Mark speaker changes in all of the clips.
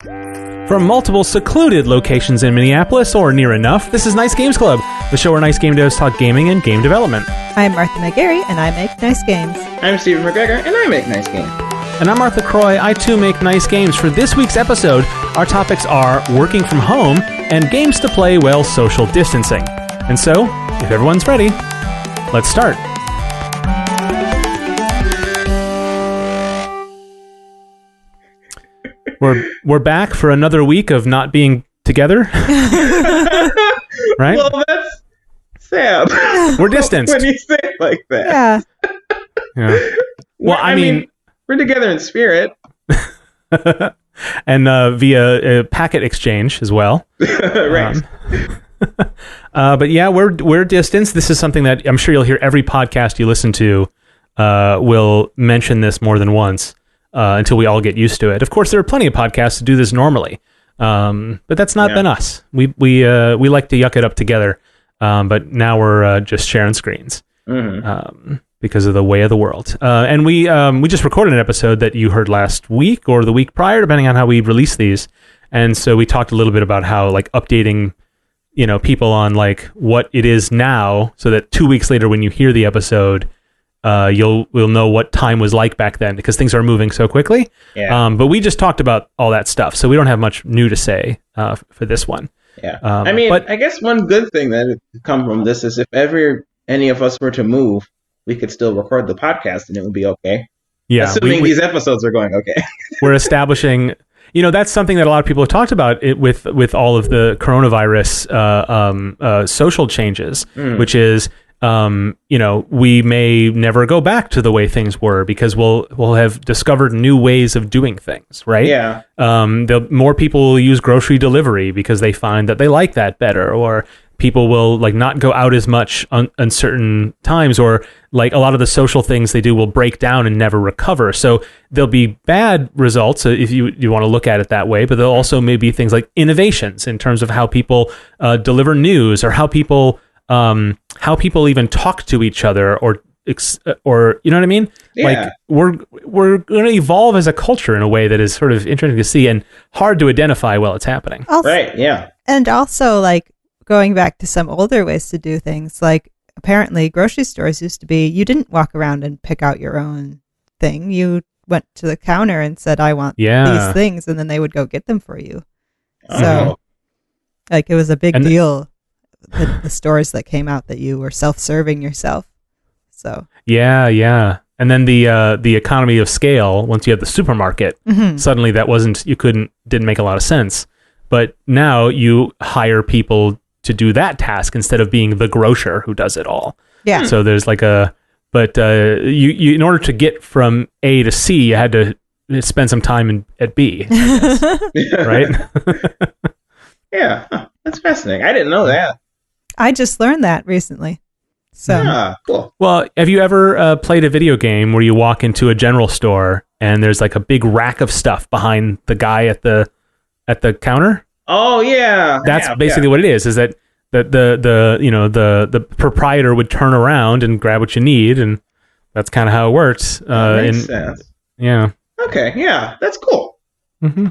Speaker 1: From multiple secluded locations in Minneapolis, or near enough, this is Nice Games Club, the show where nice game devs talk gaming and game development.
Speaker 2: I'm Martha McGarry, and I make nice games.
Speaker 3: I'm Stephen McGregor, and I make nice games.
Speaker 1: And I'm Arthur Croy. I too make nice games. For this week's episode, our topics are working from home and games to play while social distancing. And so, if everyone's ready, let's start. We're back for another week of not being together. Right?
Speaker 3: Well, that's sad.
Speaker 1: We're distanced.
Speaker 3: When you say it like that.
Speaker 1: Yeah. Well, I mean,
Speaker 3: we're together in spirit.
Speaker 1: And via packet exchange as well.
Speaker 3: Right.
Speaker 1: But yeah, we're distanced. This is something that I'm sure you'll hear every podcast you listen to will mention this more than once. Until we all get used to it. Of course, there are plenty of podcasts to do this normally, but that's not been us. We like to yuck it up together, but now we're just sharing screens because of the way of the world. And we just recorded an episode that you heard last week or the week prior, depending on how we release these. And so we talked a little bit about how like updating, people on like what it is now, so that 2 weeks later when you hear the episode. We'll know what time was like back then because things are moving so quickly.
Speaker 3: Yeah.
Speaker 1: But we just talked about all that stuff, so we don't have much new to say for this one.
Speaker 3: Yeah.
Speaker 1: But
Speaker 3: I guess one good thing that could come from this is if ever any of us were to move, we could still record the podcast and it would be okay.
Speaker 1: Yeah.
Speaker 3: Assuming these episodes are going okay.
Speaker 1: We're establishing, that's something that a lot of people have talked about with all of the coronavirus social changes, which is. We may never go back to the way things were because we'll have discovered new ways of doing things, right?
Speaker 3: Yeah.
Speaker 1: More people will use grocery delivery because they find that they like that better, or people will like not go out as much on certain times, or like a lot of the social things they do will break down and never recover. So there'll be bad results if you want to look at it that way, but there'll also maybe things like innovations in terms of how people deliver news, or how people even talk to each other, or you know what I mean?
Speaker 3: Yeah.
Speaker 1: Like we're going to evolve as a culture in a way that is sort of interesting to see and hard to identify while it's happening.
Speaker 2: Also,
Speaker 3: right. Yeah.
Speaker 2: And also, like, going back to some older ways to do things, like apparently grocery stores used to be, you didn't walk around and pick out your own thing. You went to the counter and said, I want these things, and then they would go get them for you. So, like, it was a big deal. The stores that came out that you were self-serving yourself. So
Speaker 1: yeah, and then the economy of scale. Once you have the supermarket, suddenly didn't make a lot of sense. But now you hire people to do that task instead of being the grocer who does it all.
Speaker 2: Yeah.
Speaker 1: So there's like you in order to get from A to C, you had to spend some time at B, I guess, right?
Speaker 3: Yeah, that's fascinating. I didn't know that.
Speaker 2: I just learned that recently. So
Speaker 3: cool.
Speaker 1: Well, have you ever played a video game where you walk into a general store and there's like a big rack of stuff behind the guy at the counter?
Speaker 3: Oh yeah.
Speaker 1: That's basically what it is that the proprietor would turn around and grab what you need, and that's kind of how it works.
Speaker 3: That makes sense.
Speaker 1: Yeah.
Speaker 3: Okay, yeah, that's cool.
Speaker 1: Mm-hmm.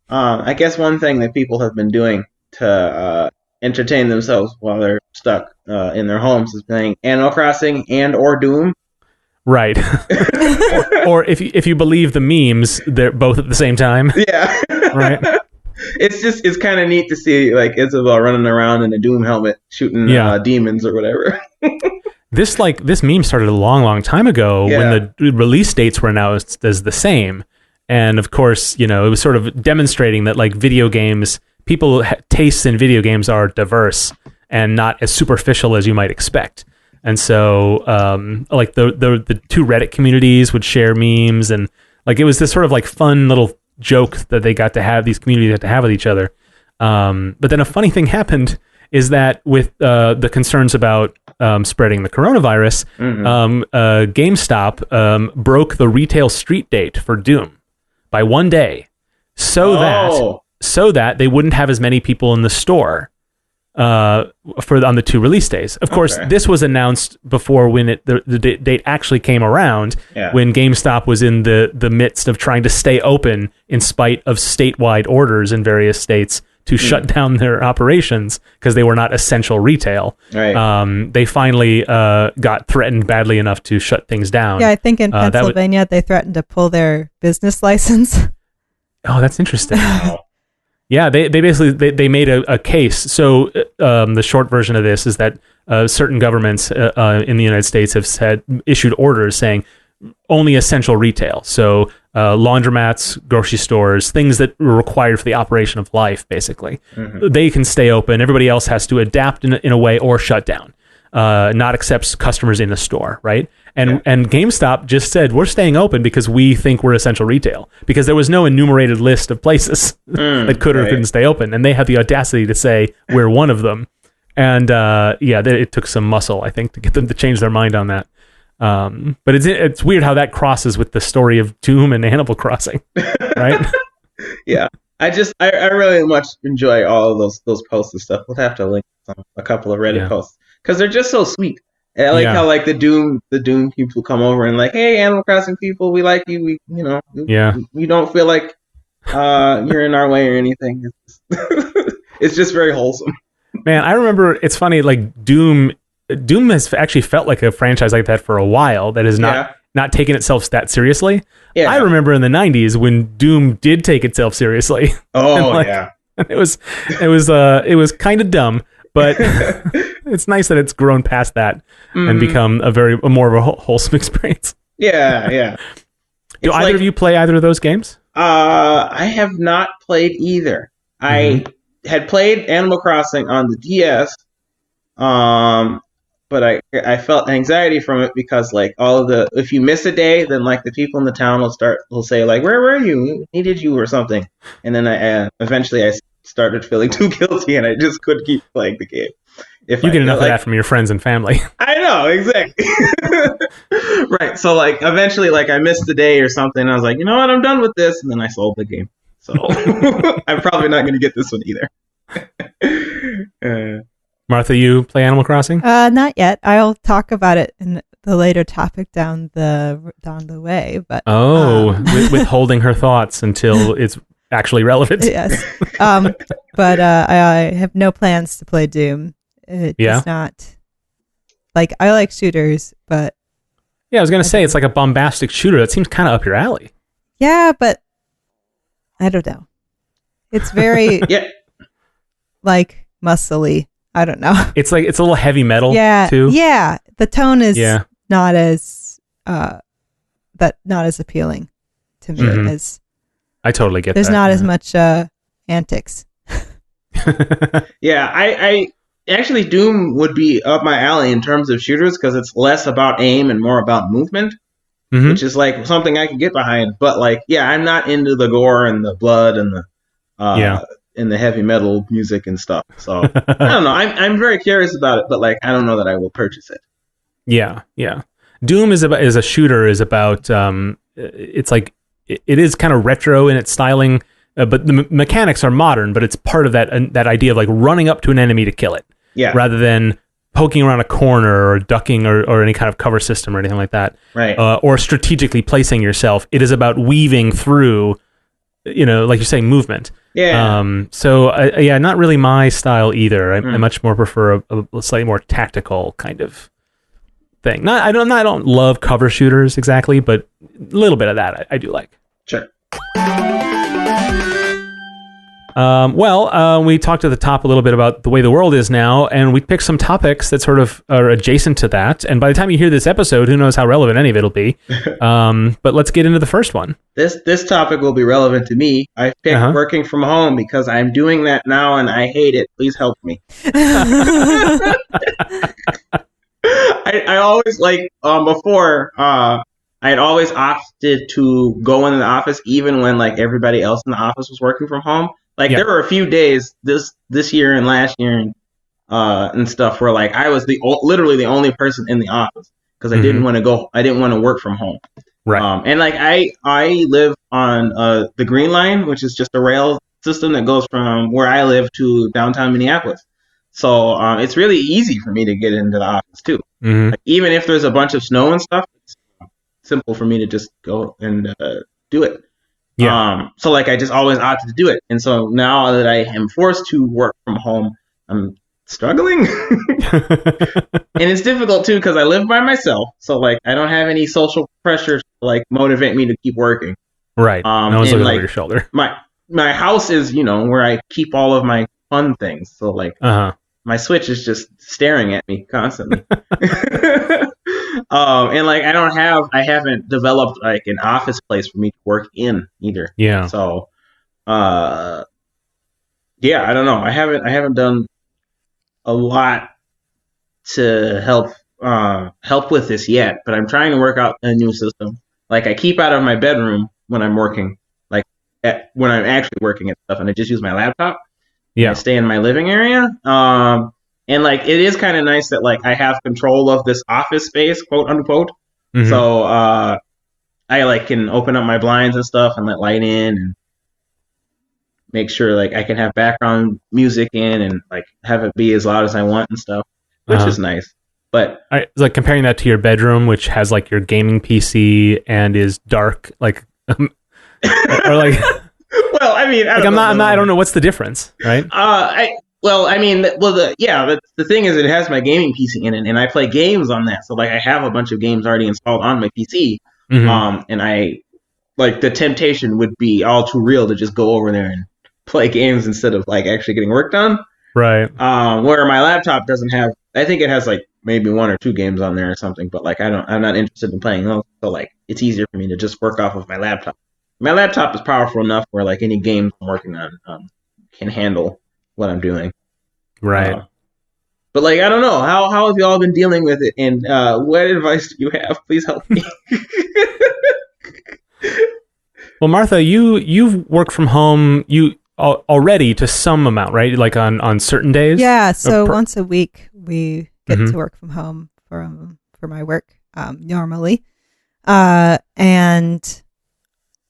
Speaker 3: I guess one thing that people have been doing to entertain themselves while they're stuck in their homes is playing Animal Crossing or Doom.
Speaker 1: Right. or if you believe the memes, they're both at the same time.
Speaker 3: Yeah.
Speaker 1: Right.
Speaker 3: It's kind of neat to see like Isabel running around in a Doom helmet shooting demons or whatever.
Speaker 1: This meme started a long time ago when the release dates were announced as the same. And of course, it was sort of demonstrating that like video games, tastes in video games are diverse and not as superficial as you might expect. And so, like the two Reddit communities would share memes, and like it was this sort of like fun little joke that these communities had to have with each other. But then a funny thing happened is that with the concerns about spreading the coronavirus, GameStop broke the retail street date for Doom by 1 day, so that they wouldn't have as many people in the store on the 2 release days. Of course, this was announced before when the date actually came around, when GameStop was in the midst of trying to stay open in spite of statewide orders in various states to shut down their operations because they were not essential retail.
Speaker 3: Right.
Speaker 1: They finally got threatened badly enough to shut things down.
Speaker 2: Yeah, I think in Pennsylvania they threatened to pull their business license.
Speaker 1: Oh, that's interesting. Yeah, they basically they made a case. So the short version of this is that certain governments in the United States have issued orders saying only essential retail. So laundromats, grocery stores, things that are required for the operation of life, basically. They can stay open. Everybody else has to adapt in a way or shut down. Not accepts customers in the store, right? And GameStop just said, we're staying open because we think we're essential retail, because there was no enumerated list of places that could or couldn't stay open. And they had the audacity to say, we're one of them. And it took some muscle, I think, to get them to change their mind on that. But it's weird how that crosses with the story of Doom and Animal Crossing, right?
Speaker 3: Yeah. I really much enjoy all of those posts and stuff. We'll have to link a couple of Reddit posts because they're just so sweet. And I like how like the Doom people come over and like, hey, Animal Crossing people, we like you. We we don't feel like you're in our way or anything. It's just very wholesome.
Speaker 1: Man, I remember, it's funny, like Doom has actually felt like a franchise like that for a while that has not taken itself that seriously. Yeah. I remember in the 90s when Doom did take itself seriously.
Speaker 3: Oh,
Speaker 1: It was kind of dumb, but it's nice that it's grown past that and become a more of a wholesome experience.
Speaker 3: Yeah.
Speaker 1: Do either of you play either of those games?
Speaker 3: I have not played either. I had played Animal Crossing on the DS, but I felt anxiety from it because like if you miss a day, then like the people in the town will say like, where were you? We needed you or something. And then eventually I started feeling too guilty and I just couldn't keep playing the game.
Speaker 1: You get enough of that from your friends and family.
Speaker 3: I know, exactly. Right. So like eventually like I missed a day or something and I was like, you know what, I'm done with this, and then I sold the game. So I'm probably not going to get this one either.
Speaker 1: Martha, you play Animal Crossing?
Speaker 2: Not yet. I'll talk about it in the later topic down the way. But
Speaker 1: withholding her thoughts until it's actually relevant.
Speaker 2: Yes. But I have no plans to play Doom. It's not like, I like shooters, but
Speaker 1: I was gonna say it's like a bombastic shooter. That seems kind of up your alley.
Speaker 2: Yeah, but I don't know. It's very like muscly. I don't know.
Speaker 1: It's like it's a little heavy metal.
Speaker 2: Too. Yeah. The tone is not as not as appealing to me as.
Speaker 1: I totally get
Speaker 2: there's
Speaker 1: that.
Speaker 2: There's not as much antics.
Speaker 3: Yeah, I actually Doom would be up my alley in terms of shooters because it's less about aim and more about movement, which is like something I can get behind. But like, I'm not into the gore and the blood and the and the heavy metal music and stuff. So I don't know. I'm very curious about it, but like I don't know that I will purchase it.
Speaker 1: Yeah. Doom is a shooter. It's like it is kind of retro in its styling, but the mechanics are modern. But it's part of that idea of like running up to an enemy to kill it, rather than poking around a corner or ducking or any kind of cover system or anything like that,
Speaker 3: right?
Speaker 1: Or strategically placing yourself. It is about weaving through, like you're saying, movement.
Speaker 3: Yeah.
Speaker 1: Not really my style either. I much more prefer a slightly more tactical kind of thing. I don't love cover shooters exactly, but a little bit of that I do like.
Speaker 3: Sure.
Speaker 1: We talked at the top a little bit about the way the world is now, and we picked some topics that sort of are adjacent to that. And by the time you hear this episode, who knows how relevant any of it'll be. But let's get into the first one. This
Speaker 3: topic will be relevant to me. I picked working from home because I'm doing that now and I hate it. Please help me. I always before I'd always opted to go into the office even when like everybody else in the office was working from home. Like there were a few days this year and last year and stuff where like I was literally the only person in the office because I didn't want to go. I didn't want to work from home.
Speaker 1: Right.
Speaker 3: And like I live on the Green Line, which is just a rail system that goes from where I live to downtown Minneapolis. So it's really easy for me to get into the office too.
Speaker 1: Mhm.
Speaker 3: Like, even if there's a bunch of snow and stuff, it's simple for me to just go and do it.
Speaker 1: Yeah.
Speaker 3: So like I just always opted to do it, and so now that I am forced to work from home, I'm struggling, and it's difficult too because I live by myself. So like I don't have any social pressure to like motivate me to keep working.
Speaker 1: Right. No one's
Speaker 3: And
Speaker 1: looking
Speaker 3: like
Speaker 1: over your shoulder.
Speaker 3: my house is where I keep all of my fun things. So like
Speaker 1: Uh-huh.
Speaker 3: my Switch is just staring at me constantly. And like I haven't developed like an office place for me to work in either.
Speaker 1: Yeah.
Speaker 3: So, yeah, I don't know. I haven't done a lot to help with this yet, but I'm trying to work out a new system. Like I keep out of my bedroom when I'm working, like when I'm actually working at stuff, and I just use my laptop.
Speaker 1: Yeah.
Speaker 3: I stay in my living area. And like it is kind of nice that like I have control of this office space, quote unquote.
Speaker 1: Mhm.
Speaker 3: So I like can open up my blinds and stuff and let light in and make sure like I can have background music in and like have it be as loud as I want and stuff, which is nice. But
Speaker 1: like comparing that to your bedroom, which has like your gaming PC and is dark, like, or like,
Speaker 3: well, I mean,
Speaker 1: I don't know what's the difference, right?
Speaker 3: The thing is, it has my gaming PC in it, and I play games on that. So like, I have a bunch of games already installed on my PC.
Speaker 1: Mhm.
Speaker 3: And I like the temptation would be all too real to just go over there and play games instead of like actually getting work done.
Speaker 1: Right.
Speaker 3: Where my laptop doesn't have, I think it has like maybe 1 or 2 games on there or something, but like I'm not interested in playing those. So like, it's easier for me to just work off of my laptop. My laptop is powerful enough where like any games I'm working on can handle what I'm doing.
Speaker 1: Right.
Speaker 3: But like, I don't know, how have you all been dealing with it, and what advice do you have? Please help me.
Speaker 1: Well, Martha, you've worked from home already to some amount, right? Like on certain days.
Speaker 2: Yeah. So once a week we get
Speaker 1: Mhm.
Speaker 2: to work from home for my work normally, and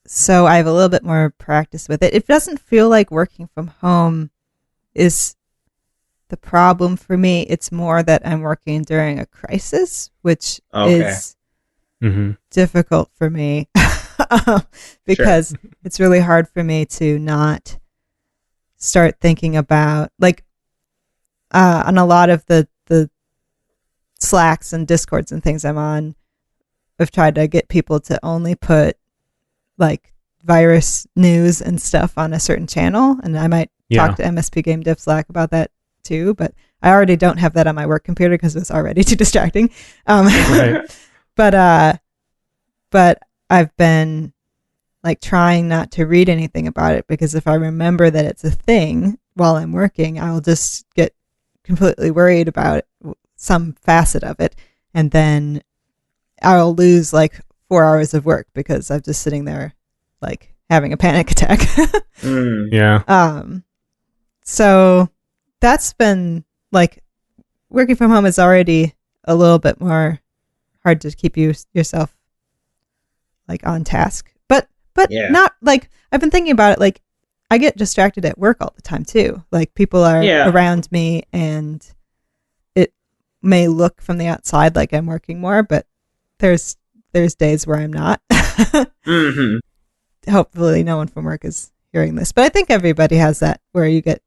Speaker 2: so I have a little bit more practice with it. It doesn't feel like working from home is the problem for me. It's more that I'm working during a crisis, which is
Speaker 1: Mhm.
Speaker 2: difficult for me because it's really hard for me to not start thinking about like on a lot of the Slacks and Discords and things I'm on. I've tried to get people to only put like virus news and stuff on a certain channel, and I might talk to MSP Game Dev Slack about that too, but I already don't have that on my work computer because it's already too distracting.
Speaker 1: Right.
Speaker 2: But I've been like trying not to read anything about it, because if I remember that it's a thing while I'm working, I'll just get completely worried about some facet of it, and then I'll lose like 4 hours of work because I'm just sitting there like having a panic attack.
Speaker 1: Yeah.
Speaker 2: So that's been like, working from home is already a little bit more hard to keep yourself like on task, but not like, I've been thinking about it. Like I get distracted at work all the time too. Like people are around me, and it may look from the outside like I'm working more, but there's days where I'm not.
Speaker 3: Mm-hmm.
Speaker 2: Hopefully no one from work is hearing this, but I think everybody has that, where you get,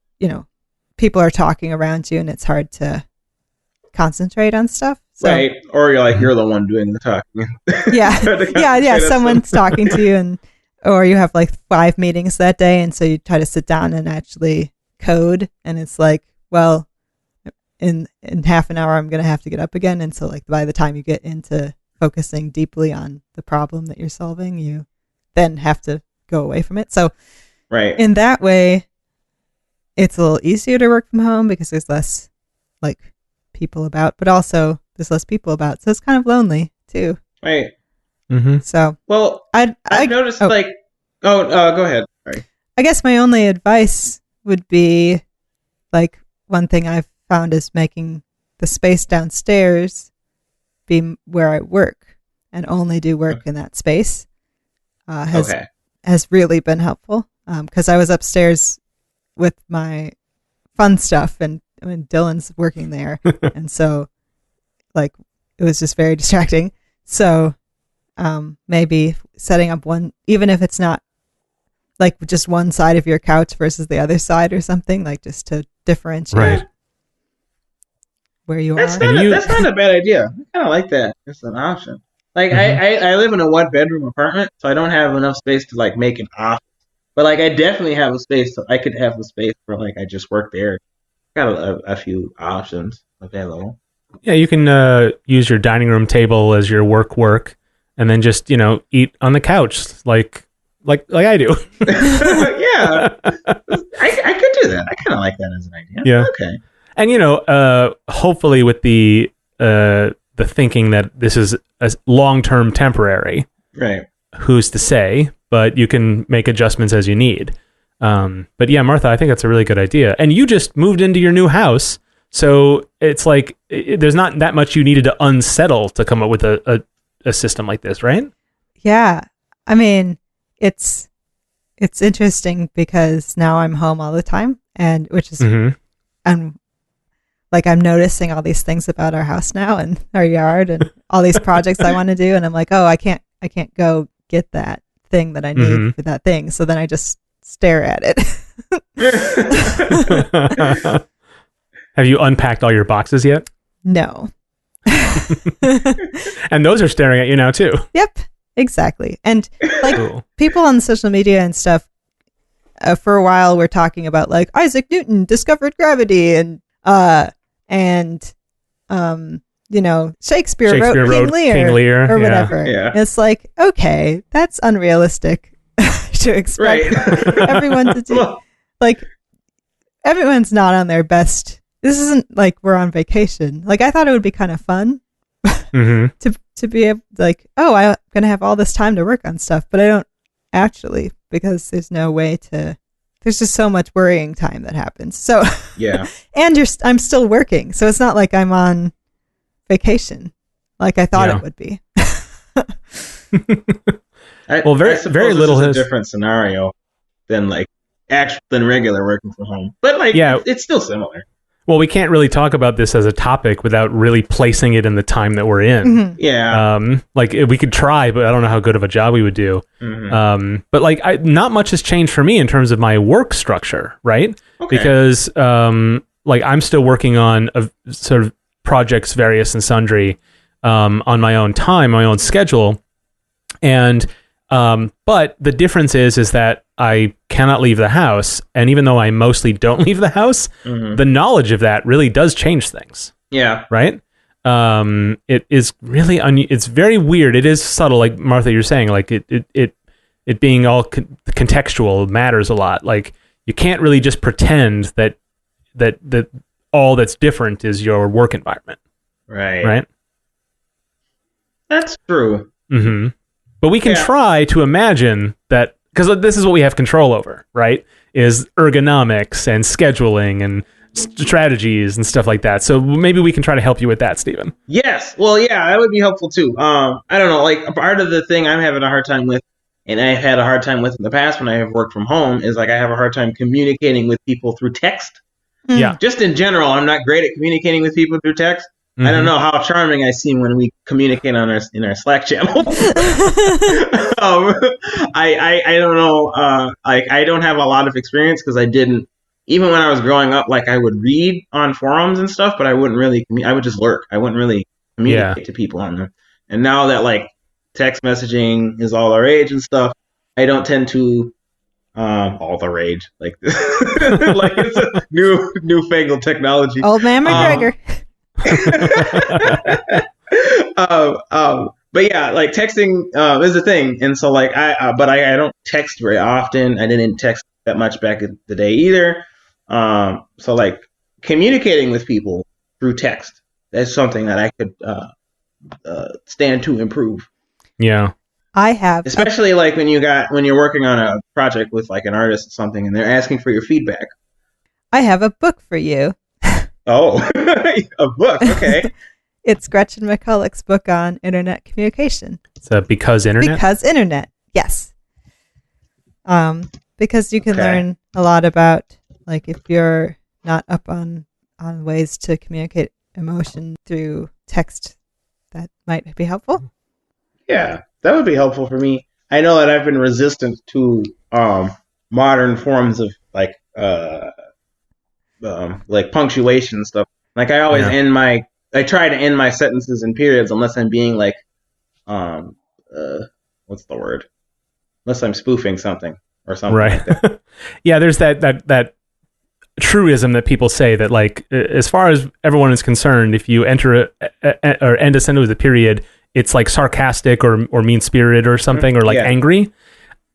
Speaker 2: people are talking around you and it's hard to concentrate on stuff. So,
Speaker 3: right. Or you're the one doing the talking.
Speaker 2: Yeah. Someone's talking to you, or you have like 5 meetings that day, and so you try to sit down and actually code, and it's like, well, in half an hour I'm going to have to get up again, and so like by the time you get into focusing deeply on the problem that you're solving, you then have to go away from it. So in that way, it's a little easier to work from home because there's less like people about, but also there's less people about, so it's kind of lonely too.
Speaker 3: Right.
Speaker 1: Mm-hmm.
Speaker 2: So
Speaker 3: I've noticed go ahead. Sorry.
Speaker 2: I guess my only advice would be, like, one thing I've found is making the space downstairs be where I work and only do work in that space. Has really been helpful, because I was upstairs with my fun stuff and when Dylan's working there, and so like it was just very distracting. So maybe setting up one, even if it's not like just one side of your couch versus the other side or something, like just to differentiate where you are.
Speaker 3: That's not a bad idea. I kind of like that. It's an option. Like I live in a 1-bedroom apartment, so I don't have enough space to like make an office. But like I definitely have a space. I could have a space for like I just work there. Got a few options available.
Speaker 1: Yeah, you can use your dining room table as your work, and then just eat on the couch like I do.
Speaker 3: Yeah, I could do that. I kind of like that as an idea.
Speaker 1: Yeah.
Speaker 3: Okay.
Speaker 1: And hopefully with the thinking that this is a long-term temporary.
Speaker 3: Right.
Speaker 1: Who's to say? But you can make adjustments as you need. But yeah, Martha, I think that's a really good idea. And you just moved into your new house, so it's like there's not that much you needed to unsettle to come up with a system like this, right?
Speaker 2: Yeah, I mean, it's interesting because now I'm home all the time, and which is and like I'm noticing all these things about our house now and our yard and all these projects I want to do, and I'm like, oh, I can't go get that thing that I need for that thing. So then I just stare at it.
Speaker 1: Have you unpacked all your boxes yet?
Speaker 2: No.
Speaker 1: And those are staring at you now too.
Speaker 2: Yep, exactly. And like
Speaker 1: Cool.
Speaker 2: People on social media and stuff for a while were talking about like Isaac Newton discovered gravity and Shakespeare wrote King Lear or whatever.
Speaker 3: Yeah.
Speaker 2: It's like, okay, that's unrealistic to expect everyone to do. Like, everyone's not on their best. This isn't like we're on vacation. Like, I thought it would be kind of fun to be able, like, oh, I'm going to have all this time to work on stuff, but I don't actually, because there's no way to. There's just so much worrying time that happens. So
Speaker 3: yeah,
Speaker 2: and I'm still working, so it's not like I'm on vacation like I thought it would be.
Speaker 1: Very little
Speaker 3: is a different scenario than than regular working from home, but it's still similar.
Speaker 1: Well, we can't really talk about this as a topic without really placing it in the time that we're in.
Speaker 3: Yeah.
Speaker 1: We could try, but I don't know how good of a job we would do. But not much has changed for me in terms of my work structure, right?
Speaker 3: Okay.
Speaker 1: Because I'm still working on sort of projects, various and sundry, on my own time, my own schedule. And but the difference is that I cannot leave the house, and even though I mostly don't leave the house, the knowledge of that really does change things.
Speaker 3: Yeah.
Speaker 1: Right? It is really it's very weird. It is subtle, like Martha, you're saying. Like it being all contextual matters a lot. Like you can't really just pretend that all that's different is your work environment.
Speaker 3: Right.
Speaker 1: Right.
Speaker 3: That's true.
Speaker 1: But we can try to imagine that, because this is what we have control over, right? Is ergonomics and scheduling and strategies and stuff like that. So maybe we can try to help you with that, Stephen.
Speaker 3: Yes. Well, yeah, that would be helpful too. I don't know, like a part of the thing I'm having a hard time with, and I've had a hard time with in the past when I have worked from home, is like I have a hard time communicating with people through text.
Speaker 1: Yeah.
Speaker 3: Just in general, I'm not great at communicating with people through text. I don't know how charming I seem when we communicate in our Slack channel. I don't know. I don't have a lot of experience because I didn't. Even when I was growing up, I would read on forums and stuff, but I wouldn't really. I would just lurk. I wouldn't really communicate to people on them. And now that text messaging is all the rage and stuff, I don't tend to. All the rage, it's a newfangled technology.
Speaker 2: Old man McGregor.
Speaker 3: But yeah, texting is a thing, and so I don't text very often. I didn't text that much back in the day either. So communicating with people through text, that's something that I could stand to improve.
Speaker 1: Yeah,
Speaker 2: I have,
Speaker 3: especially when you're working on a project with an artist or something, and they're asking for your feedback.
Speaker 2: I have a book for you.
Speaker 3: Oh, a book. Okay.
Speaker 2: It's Gretchen McCulloch's book on internet communication.
Speaker 1: It's Because Internet?
Speaker 2: Because Internet, yes. Because you can learn a lot about, if you're not up on on ways to communicate emotion through text that might be helpful.
Speaker 3: Yeah, that would be helpful for me. I know that I've been resistant to modern forms of like punctuation and stuff. Like I always I try to end my sentences in periods unless I'm being like, what's the word? Unless I'm spoofing something or something
Speaker 1: right.
Speaker 3: like that.
Speaker 1: Yeah, there's that truism that people say that, like, as far as everyone is concerned, if you enter or end a sentence with a period, it's like sarcastic or mean spirited or something, or like angry.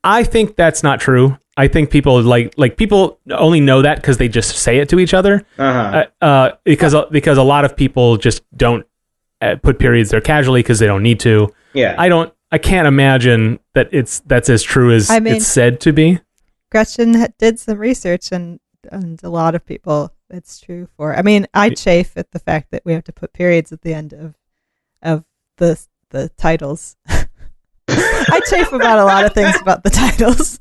Speaker 1: I think that's not true. I think people like people only know that because they just say it to each other. Because a lot of people just don't put periods there casually because they don't need to.
Speaker 3: Yeah,
Speaker 1: I can't imagine that that's as true as it's said to be.
Speaker 2: Gretchen did some research, and a lot of people it's true for. I mean, I chafe at the fact that we have to put periods at the end of the titles. I chafe about a lot of things about the titles.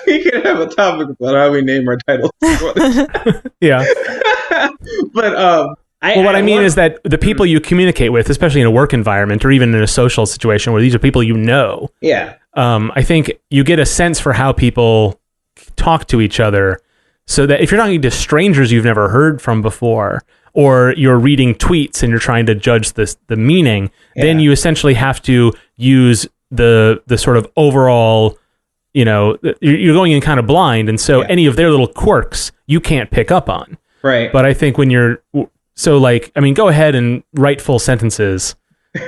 Speaker 3: We can have a topic about how we name our titles.
Speaker 1: Yeah.
Speaker 3: But
Speaker 1: what I mean is that the people you communicate with, especially in a work environment or even in a social situation where these are people you know, I think you get a sense for how people talk to each other, so that if you're talking to strangers you've never heard from before, or you're reading tweets and you're trying to judge the meaning, then you essentially have to use the sort of overall, you're going in kind of blind, and so any of their little quirks you can't pick up on.
Speaker 3: Right.
Speaker 1: But I think when you're go ahead and write full sentences,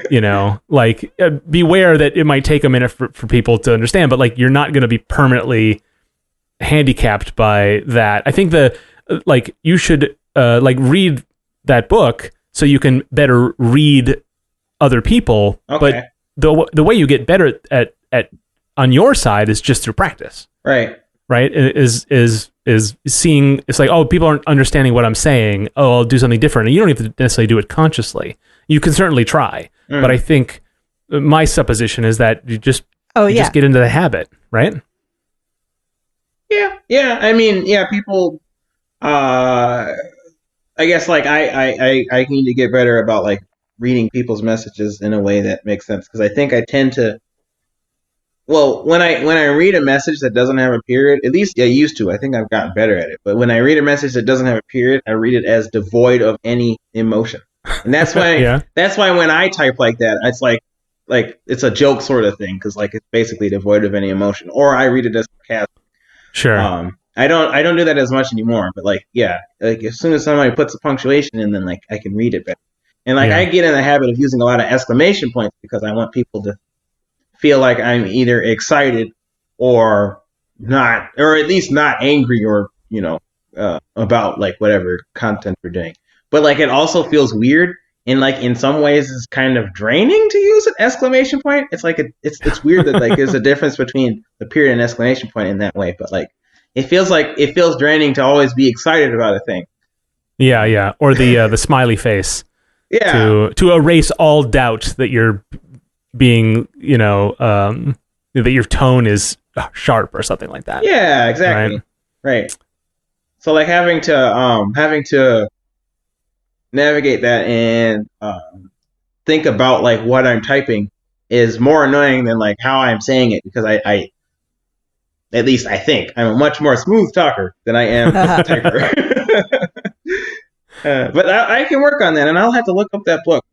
Speaker 1: beware that it might take a minute for people to understand, but like you're not going to be permanently handicapped by that. I think you should read that book so you can better read other people.
Speaker 3: Okay.
Speaker 1: But the way you get better at on your side is just through practice.
Speaker 3: Right.
Speaker 1: Right. Is seeing, it's like, oh, people aren't understanding what I'm saying. Oh, I'll do something different. And you don't have to necessarily do it consciously. You can certainly try, but I think my supposition is that you just get into the habit, right?
Speaker 3: Yeah. I mean, people. I guess like I need to get better about like reading people's messages in a way that makes sense, because I think I tend to. Well, when I read a message that doesn't have a period, at least I used to. I think I've gotten better at it. But when I read a message that doesn't have a period, I read it as devoid of any emotion, and that's why that's why when I type like that, it's like it's a joke sort of thing, because like it's basically devoid of any emotion, or I read it as sarcastic.
Speaker 1: Sure.
Speaker 3: I don't do that as much anymore, but like as soon as somebody puts a punctuation in, then like I can read it better. And like I get in the habit of using a lot of exclamation points because I want people to feel like I'm either excited or not, or at least not angry, or about like whatever content we're doing. But like it also feels weird, and like in some ways it's kind of draining to use an exclamation point. It's like it's weird that like there's a difference between the period and exclamation point in that way, but like it feels draining to always be excited about a thing.
Speaker 1: Yeah, or the smiley face.
Speaker 3: Yeah.
Speaker 1: To erase all doubt that you're being, that your tone is sharp or something like that.
Speaker 3: Yeah, exactly. Right. So like having to navigate that and think about like what I'm typing is more annoying than like how I'm saying it, because I at least I think I'm a much more smooth talker than I am a typer. But I can work on that, and I'll have to look up that book.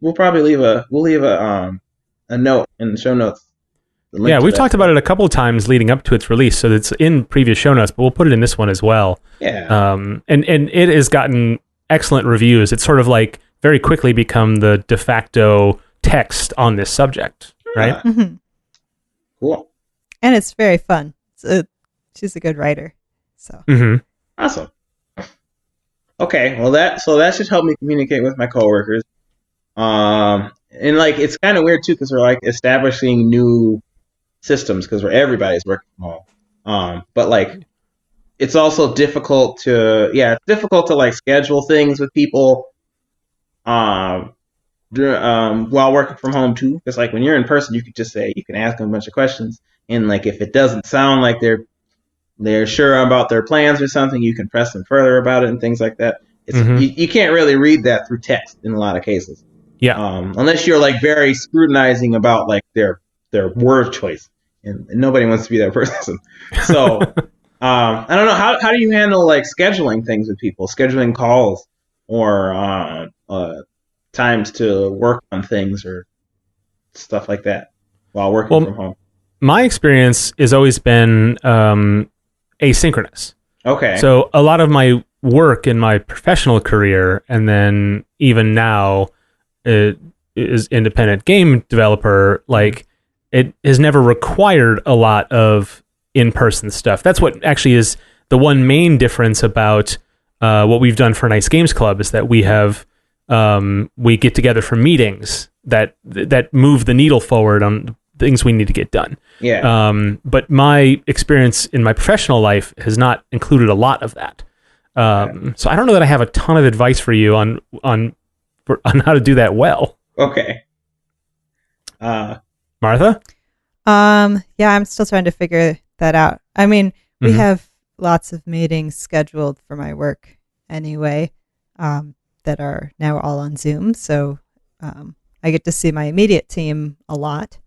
Speaker 3: We'll probably leave a note in the show notes.
Speaker 1: Yeah, we've talked about it a couple of times leading up to its release, so it's in previous show notes, but we'll put it in this one as well.
Speaker 3: Yeah.
Speaker 1: And it has gotten excellent reviews. It's sort of like very quickly become the de facto text on this subject, right?
Speaker 2: Mm-hmm.
Speaker 3: Cool.
Speaker 2: And it's very fun. She's a good writer. So
Speaker 3: Awesome. Okay, well that should help me communicate with my coworkers. And like it's kind of weird too, because we're like establishing new systems because everybody's working from home. But like it's also difficult to like schedule things with people while working from home too. Because like when you're in person, you can ask them a bunch of questions, and like if it doesn't sound like they're they're sure about their plans or something, you can press them further about it and things like that.
Speaker 1: Mhm.
Speaker 3: You can't really read that through text in a lot of cases.
Speaker 1: Yeah.
Speaker 3: Unless you're like very scrutinizing about like their word choice, and nobody wants to be that person. So I don't know, how do you handle like scheduling things with people, scheduling calls or times to work on things or stuff like that while working from home?
Speaker 1: My experience has always been asynchronous.
Speaker 3: Okay.
Speaker 1: So a lot of my work in my professional career, and then even now, is independent game developer. Like, it has never required a lot of in-person stuff. That's what actually is the one main difference about what we've done for Nice Games Club, is that we have we get together for meetings that move the needle forward on things we need to get done.
Speaker 3: Yeah.
Speaker 1: But my experience in my professional life has not included a lot of that. So I don't know that I have a ton of advice for you on how to do that well.
Speaker 3: Okay.
Speaker 1: Martha?
Speaker 2: Yeah, I'm still trying to figure that out. I mean, we have lots of meetings scheduled for my work anyway, that are now all on Zoom. So I get to see my immediate team a lot.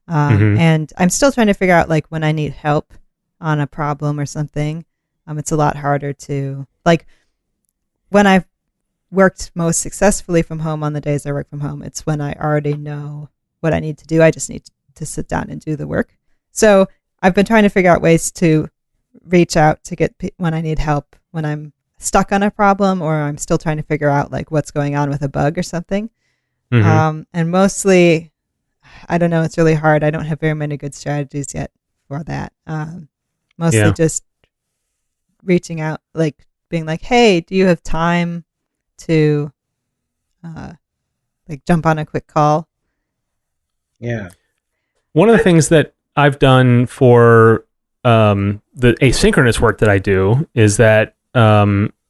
Speaker 2: And I'm still trying to figure out like when I need help on a problem or something. It's a lot harder to, like, when I've worked most successfully from home on the days I work from home, it's when I already know what I need to do. I just need to sit down and do the work. So I've been trying to figure out ways to reach out to get when I need help, when I'm stuck on a problem or I'm still trying to figure out like what's going on with a bug or something. And mostly, I don't know, it's really hard. I don't have very many good strategies yet for that. Mostly just reaching out, like being like, hey, do you have time to like jump on a quick call?
Speaker 3: Yeah.
Speaker 1: One of the things that I've done for the asynchronous work that I do is that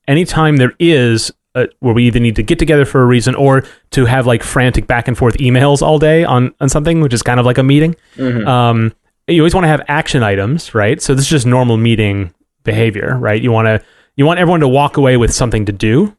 Speaker 1: anytime there is where we either need to get together for a reason or to have like frantic back and forth emails all day on something, which is kind of like a meeting, you always want to have action items, right? So this is just normal meeting behavior, right? You want everyone to walk away with something to do,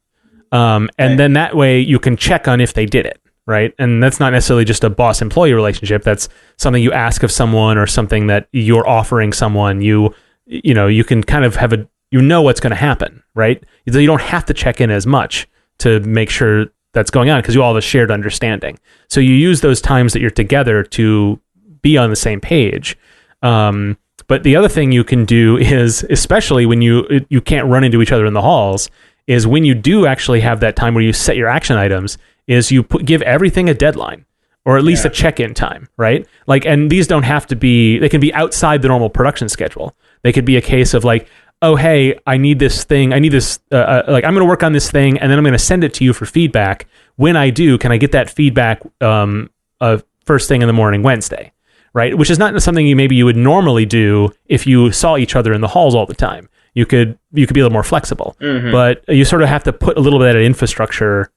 Speaker 1: and then that way you can check on if they did it, right? And that's not necessarily just a boss-employee relationship. That's something you ask of someone or something that you're offering someone. You can kind of have what's going to happen, right? You don't have to check in as much to make sure that's going on because you all have a shared understanding. So you use those times that you're together to be on the same page. But the other thing you can do is, especially when you can't run into each other in the halls, is when you do actually have that time where you set your action items, is you give everything a deadline or at least a check-in time, right? Like, and these don't have to be, they can be outside the normal production schedule. They could be a case of like, oh, hey, I need this thing. I need this, like, I'm going to work on this thing and then I'm going to send it to you for feedback. When I do, can I get that feedback first thing in the morning, Wednesday, right? Which is not something you would normally do if you saw each other in the halls all the time. You could be a little more flexible, but you sort of have to put a little bit of infrastructure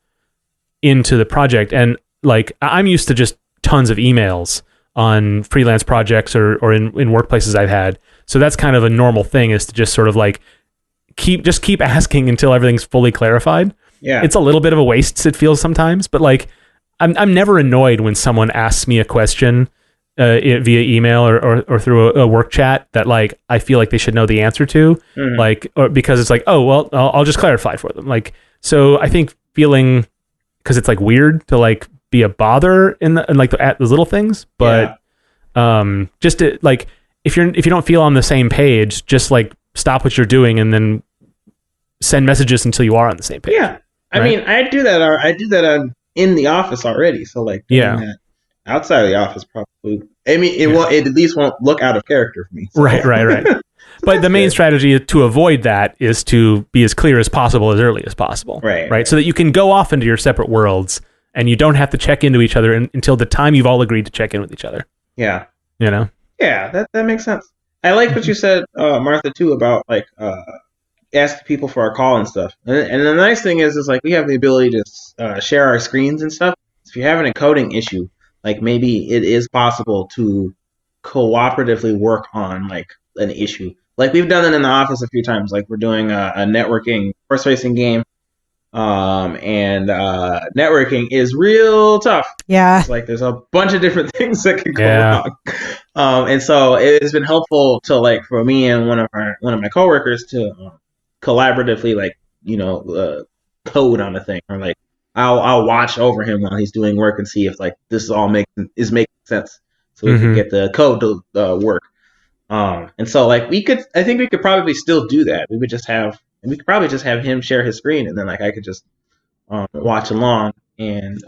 Speaker 1: into the project. And like, I'm used to just tons of emails on freelance projects or in workplaces I've had. So that's kind of a normal thing, is to just sort of like keep asking until everything's fully clarified. Yeah. It's a little bit of a waste, it feels sometimes, but like I'm never annoyed when someone asks me a question via email or through a work chat that like I feel like they should know the answer to, like, or because it's like, oh well, I'll just clarify for them. Like, so I think feeling, because it's like weird to like be a bother in the little things, but just to, like, if you don't feel on the same page, just like stop what you're doing and then send messages until you are on the same page.
Speaker 3: Yeah, I mean, I do that in the office already. So like, that outside of the office, probably. I mean, it at least won't look out of character for me. So.
Speaker 1: Right. But the main strategy to avoid that is to be as clear as possible as early as possible. Right. So that you can go off into your separate worlds and you don't have to check into each other until the time you've all agreed to check in with each other.
Speaker 3: Yeah.
Speaker 1: You know?
Speaker 3: Yeah, that makes sense. I like what you said, Martha, too, about like asking people for a call and stuff. And the nice thing is like we have the ability to share our screens and stuff. If you're having a coding issue, like maybe it is possible to cooperatively work on like an issue. like we've done it in the office a few times. Like we're doing a networking horse racing game, and networking is real tough.
Speaker 2: Yeah.
Speaker 3: It's like there's a bunch of different things that could go wrong, and so it has been helpful to like for me and one of my coworkers to collaboratively like code on a thing, or like I'll watch over him while he's doing work and see if like this is all making sense, so we can get the code to work. And so like I think we could probably still do that. We could probably just have him share his screen, and then like I could just watch along and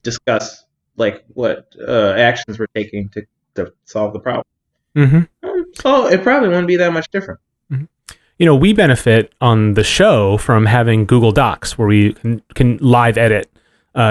Speaker 3: discuss like what actions we're taking to solve the problem. So it probably wouldn't be that much different.
Speaker 1: We benefit on the show from having Google Docs where we can live edit,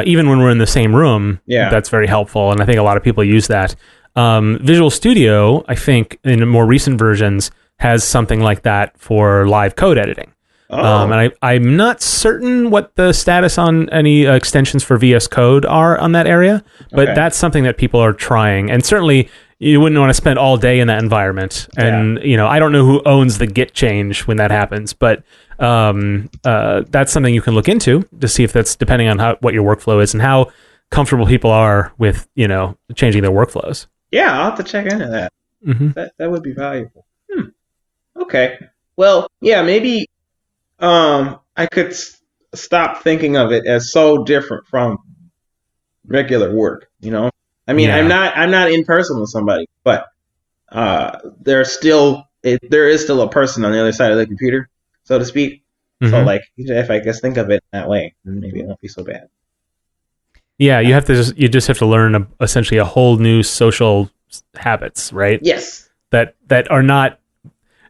Speaker 1: even when we're in the same room.
Speaker 3: Yeah.
Speaker 1: That's very helpful, and I think a lot of people use that. Visual Studio, I think, in more recent versions, has something like that for live code editing. And I'm not certain what the status on any extensions for VS Code are on that area, but that's something that people are trying. And certainly, you wouldn't want to spend all day in that environment. And, I don't know who owns the Git change when that happens, but that's something you can look into to see if that's depending on what your workflow is and how comfortable people are with, changing their workflows.
Speaker 3: Yeah, I'll have to check into that. That would be valuable. Okay. Well, yeah, maybe I could stop thinking of it as so different from regular work. I mean, I'm not in person with somebody, but there is still a person on the other side of the computer, so to speak. So like, if I just think of it that way, then maybe it won't be so bad.
Speaker 1: Yeah, you just have to learn essentially a whole new social habits, right?
Speaker 3: Yes.
Speaker 1: That are not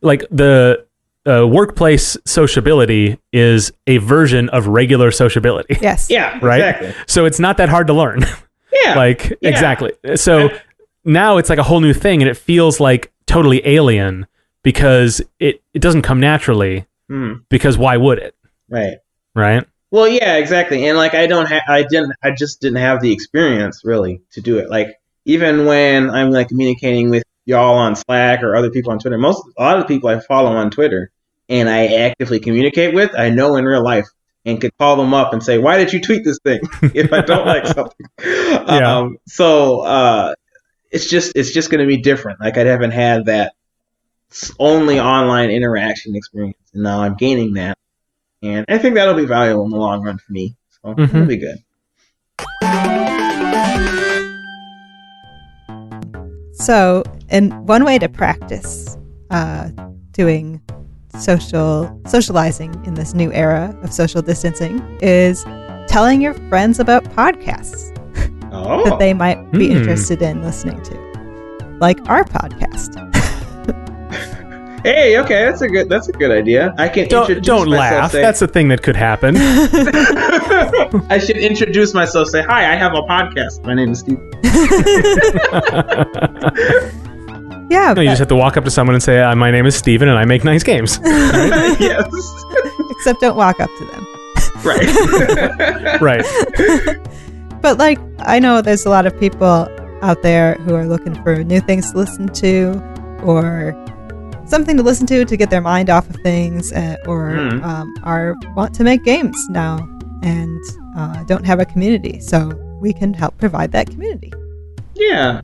Speaker 1: like the workplace sociability is a version of regular sociability.
Speaker 2: Yes.
Speaker 3: Yeah.
Speaker 1: Right.
Speaker 3: Exactly.
Speaker 1: So it's not that hard to learn.
Speaker 3: Yeah.
Speaker 1: Exactly. So now it's like a whole new thing, and it feels like totally alien because it doesn't come naturally. Because why would it?
Speaker 3: Right.
Speaker 1: Right.
Speaker 3: Well, yeah, exactly. And like I just didn't have the experience really to do it. Like even when I'm like communicating with y'all on Slack or other people on Twitter, a lot of the people I follow on Twitter and I actively communicate with, I know in real life and could call them up and say, why did you tweet this thing if I don't like something? So it's just going to be different. Like I haven't had that only online interaction experience, and now I'm gaining that. And I think that'll be valuable in the long run for me. So it'll be good.
Speaker 2: So, and one way to practice doing socializing in this new era of social distancing is telling your friends about podcasts that they might be interested in listening to, like our podcast.
Speaker 3: Hey, okay, that's a good idea. I can
Speaker 1: don't laugh. That's a thing that could happen.
Speaker 3: I should introduce myself. Say hi. I have a podcast. My name is Steve.
Speaker 2: Yeah,
Speaker 1: no, you just have to walk up to someone and say, "My name is Steven, and I make nice games."
Speaker 3: Yes.
Speaker 2: Except don't walk up to them.
Speaker 3: Right.
Speaker 1: Right.
Speaker 2: But like, I know there's a lot of people out there who are looking for new things to listen to, or something to listen to get their mind off of things, or want to make games now and don't have a community. So we can help provide that community.
Speaker 3: Yeah.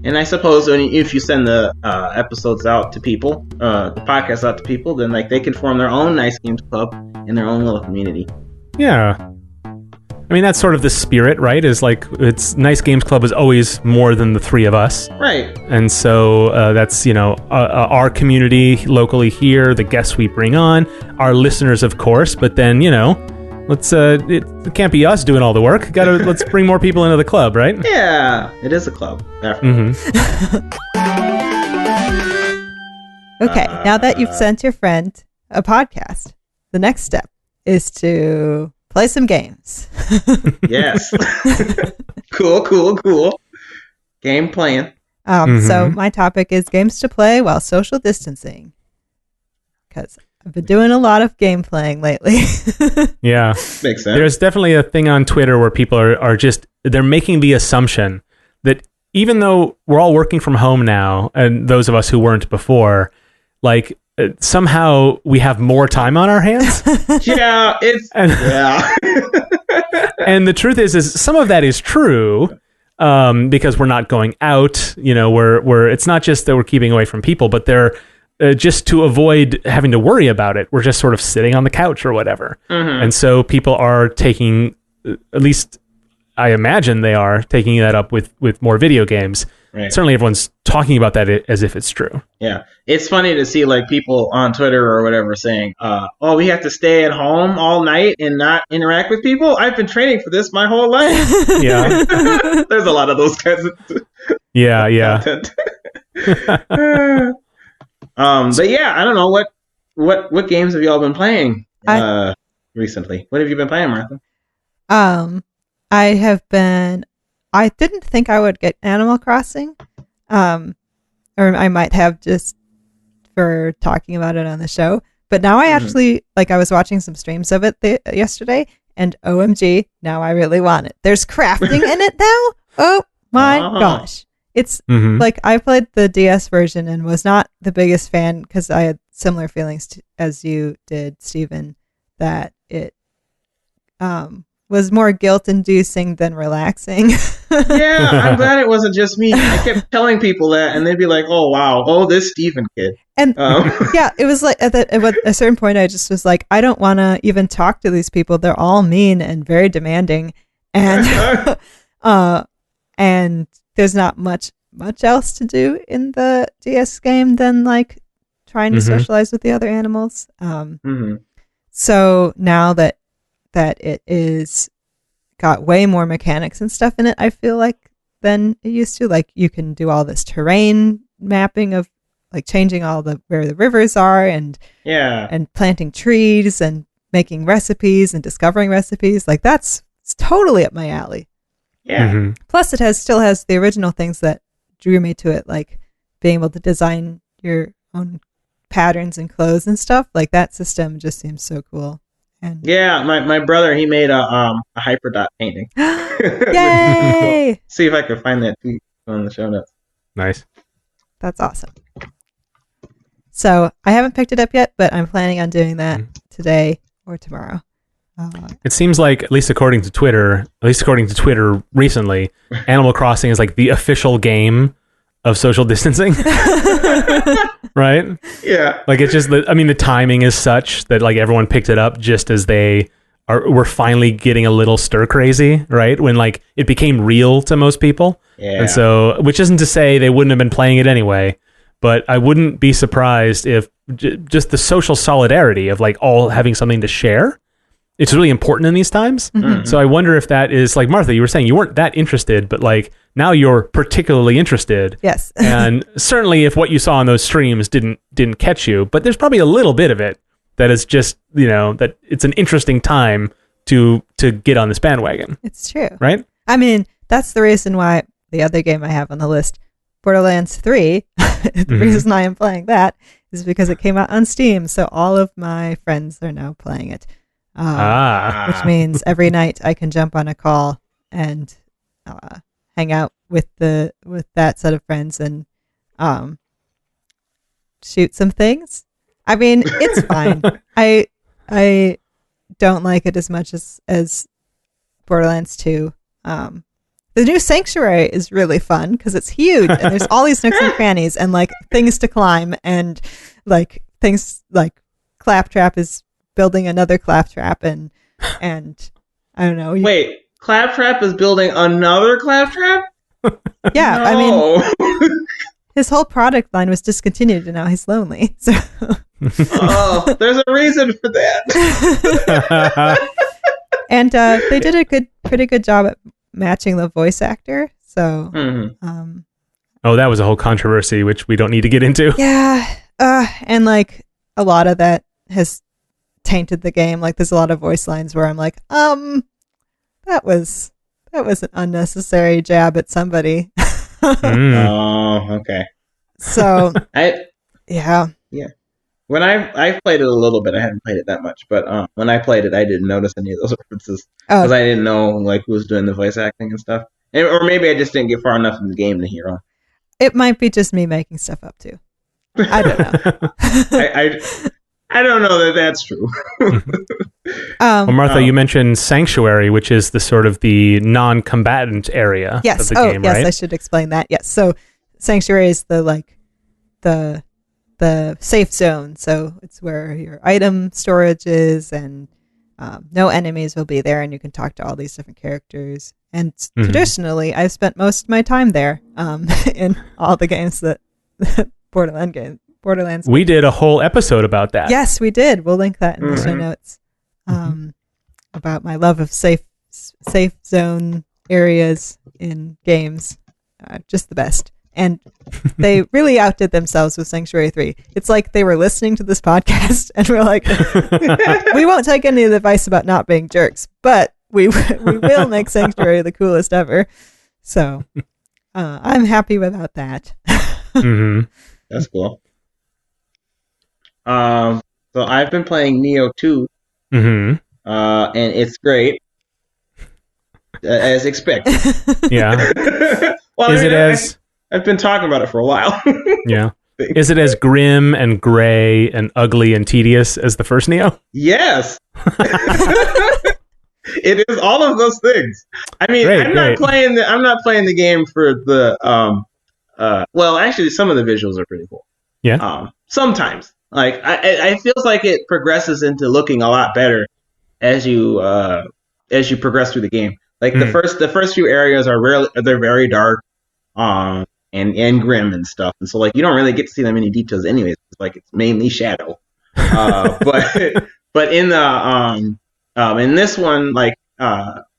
Speaker 3: And I suppose if you send the episodes out to people, the podcast out to people, then like they can form their own Nice Games Club in their own little community.
Speaker 1: Yeah. I mean, that's sort of the spirit, right? Is like, it's Nice Games Club is always more than the three of us.
Speaker 3: Right.
Speaker 1: And so that's, our community locally here, the guests we bring on, our listeners, of course, but then, let's, it can't be us doing all the work. Let's bring more people into the club, right?
Speaker 3: Yeah, it is a club.
Speaker 2: Okay, now that you've sent your friend a podcast, the next step is to play some games.
Speaker 3: Yes. Cool. Game playing.
Speaker 2: So my topic is games to play while social distancing, because I've been doing a lot of game playing lately.
Speaker 1: Yeah.
Speaker 3: Makes sense.
Speaker 1: There's definitely a thing on Twitter where people are just, they're making the assumption that even though we're all working from home now, and those of us who weren't before, like somehow we have more time on our hands.
Speaker 3: Yeah,
Speaker 1: And the truth is some of that is true, because we're not going out. We're it's not just that we're keeping away from people, but they're just to avoid having to worry about it. We're just sort of sitting on the couch or whatever, and so people are taking, at least I imagine they are taking that up with more video games.
Speaker 3: Right.
Speaker 1: Certainly, everyone's talking about that as if it's true.
Speaker 3: Yeah, it's funny to see like people on Twitter or whatever saying, "Oh, we have to stay at home all night and not interact with people." I've been training for this my whole life.
Speaker 1: Yeah,
Speaker 3: there's a lot of those kinds of content. But yeah, I don't know what games have y'all been playing recently. What have you been playing, Martha?
Speaker 2: I have been. I didn't think I would get Animal Crossing, or I might have just for talking about it on the show. But now I actually, I was watching some streams of it yesterday, and OMG, now I really want it. There's crafting in it now? Oh my gosh. It's like I played the DS version and was not the biggest fan because I had similar feelings as you did, Stephen, that it was more guilt-inducing than relaxing.
Speaker 3: Yeah, I'm glad it wasn't just me. I kept telling people that, and they'd be like, "Oh wow, this Stephen kid."
Speaker 2: And yeah, it was like at a certain point, I just was like, I don't want to even talk to these people. They're all mean and very demanding, and and there's not much else to do in the DS game than like trying to socialize with the other animals. So now that it is got way more mechanics and stuff in it, I feel like, than it used to. Like you can do all this terrain mapping of like changing all where the rivers are and planting trees and making recipes and discovering recipes. Like it's totally up my alley.
Speaker 3: Yeah.
Speaker 2: Plus it still has the original things that drew me to it, like being able to design your own patterns and clothes and stuff. Like that system just seems so cool. And
Speaker 3: yeah, my brother, he made a hyperdot painting.
Speaker 2: Yay!
Speaker 3: See if I can find that tweet on the show notes.
Speaker 1: Nice.
Speaker 2: That's awesome. So I haven't picked it up yet, but I'm planning on doing that today or tomorrow.
Speaker 1: It seems like, at least according to Twitter recently, Animal Crossing is like the official game of social distancing. Right?
Speaker 3: Yeah.
Speaker 1: Like it's just the timing is such that like everyone picked it up just as we're finally getting a little stir crazy, right? When like it became real to most people.
Speaker 3: Yeah.
Speaker 1: And so, which isn't to say they wouldn't have been playing it anyway, but I wouldn't be surprised if just the social solidarity of like all having something to share, it's really important in these times. So I wonder if that is like, Martha, you were saying you weren't that interested, but like now you're particularly interested.
Speaker 2: Yes.
Speaker 1: And certainly if what you saw on those streams didn't catch you, but there's probably a little bit of it that is just, that it's an interesting time to get on this bandwagon.
Speaker 2: It's true.
Speaker 1: Right?
Speaker 2: I mean, that's the reason why the other game I have on the list, Borderlands 3, the reason I am playing that is because it came out on Steam. So all of my friends are now playing it. Which means every night I can jump on a call and hang out with that set of friends and shoot some things. I mean, it's fine. I don't like it as much as Borderlands 2. The new Sanctuary is really fun because it's huge and there's all these nooks and crannies and like things to climb and like things like Claptrap is building another Claptrap and I don't know.
Speaker 3: Wait, Claptrap is building another Claptrap?
Speaker 2: Yeah,
Speaker 3: No.
Speaker 2: I mean, his whole product line was discontinued and now he's lonely. So
Speaker 3: Oh, there's a reason for that.
Speaker 2: and they did a pretty good job at matching the voice actor. So
Speaker 1: Oh, that was a whole controversy, which we don't need to get into.
Speaker 2: yeah, and like a lot of that has tainted the game. Like there's a lot of voice lines where I'm like, that was an unnecessary jab at somebody.
Speaker 3: Oh, okay.
Speaker 2: So yeah.
Speaker 3: When I've played it a little bit, I haven't played it that much, but when I played it, I didn't notice any of those references because I didn't know like who was doing the voice acting and stuff, or maybe I just didn't get far enough in the game to hear them.
Speaker 2: It might be just me making stuff up too. I don't know.
Speaker 3: I don't know that that's true.
Speaker 1: Well, Martha, you mentioned Sanctuary, which is the sort of the non-combatant area of the game,
Speaker 2: yes,
Speaker 1: right?
Speaker 2: I should explain that. Yes, so Sanctuary is the safe zone. So it's where your item storage is, and no enemies will be there, and you can talk to all these different characters. And traditionally, I've spent most of my time there in all the games that Borderlands.
Speaker 1: We did a whole episode about that.
Speaker 2: Yes, we did. We'll link that in the show notes. About my love of safe zone areas in games. Just the best. And they really outdid themselves with Sanctuary 3. It's like they were listening to this podcast and we're like, we won't take any advice about not being jerks, but we will make Sanctuary the coolest ever. So I'm happy about that.
Speaker 3: That's cool. So I've been playing Neo 2, and it's great, as expected.
Speaker 1: Yeah.
Speaker 3: Well,
Speaker 1: is it as...
Speaker 3: I've been talking about it for a while.
Speaker 1: Yeah. Is it as grim and gray and ugly and tedious as the first Neo?
Speaker 3: Yes. It is all of those things. I mean, I'm not playing the game for the well, actually some of the visuals are pretty cool.
Speaker 1: Yeah.
Speaker 3: Sometimes. Like I feels like it progresses into looking a lot better as you progress through the game. Like the first few areas they're very dark. And grim and stuff, and so like you don't really get to see that many details anyways. It's like it's mainly shadow, but in the in this one, like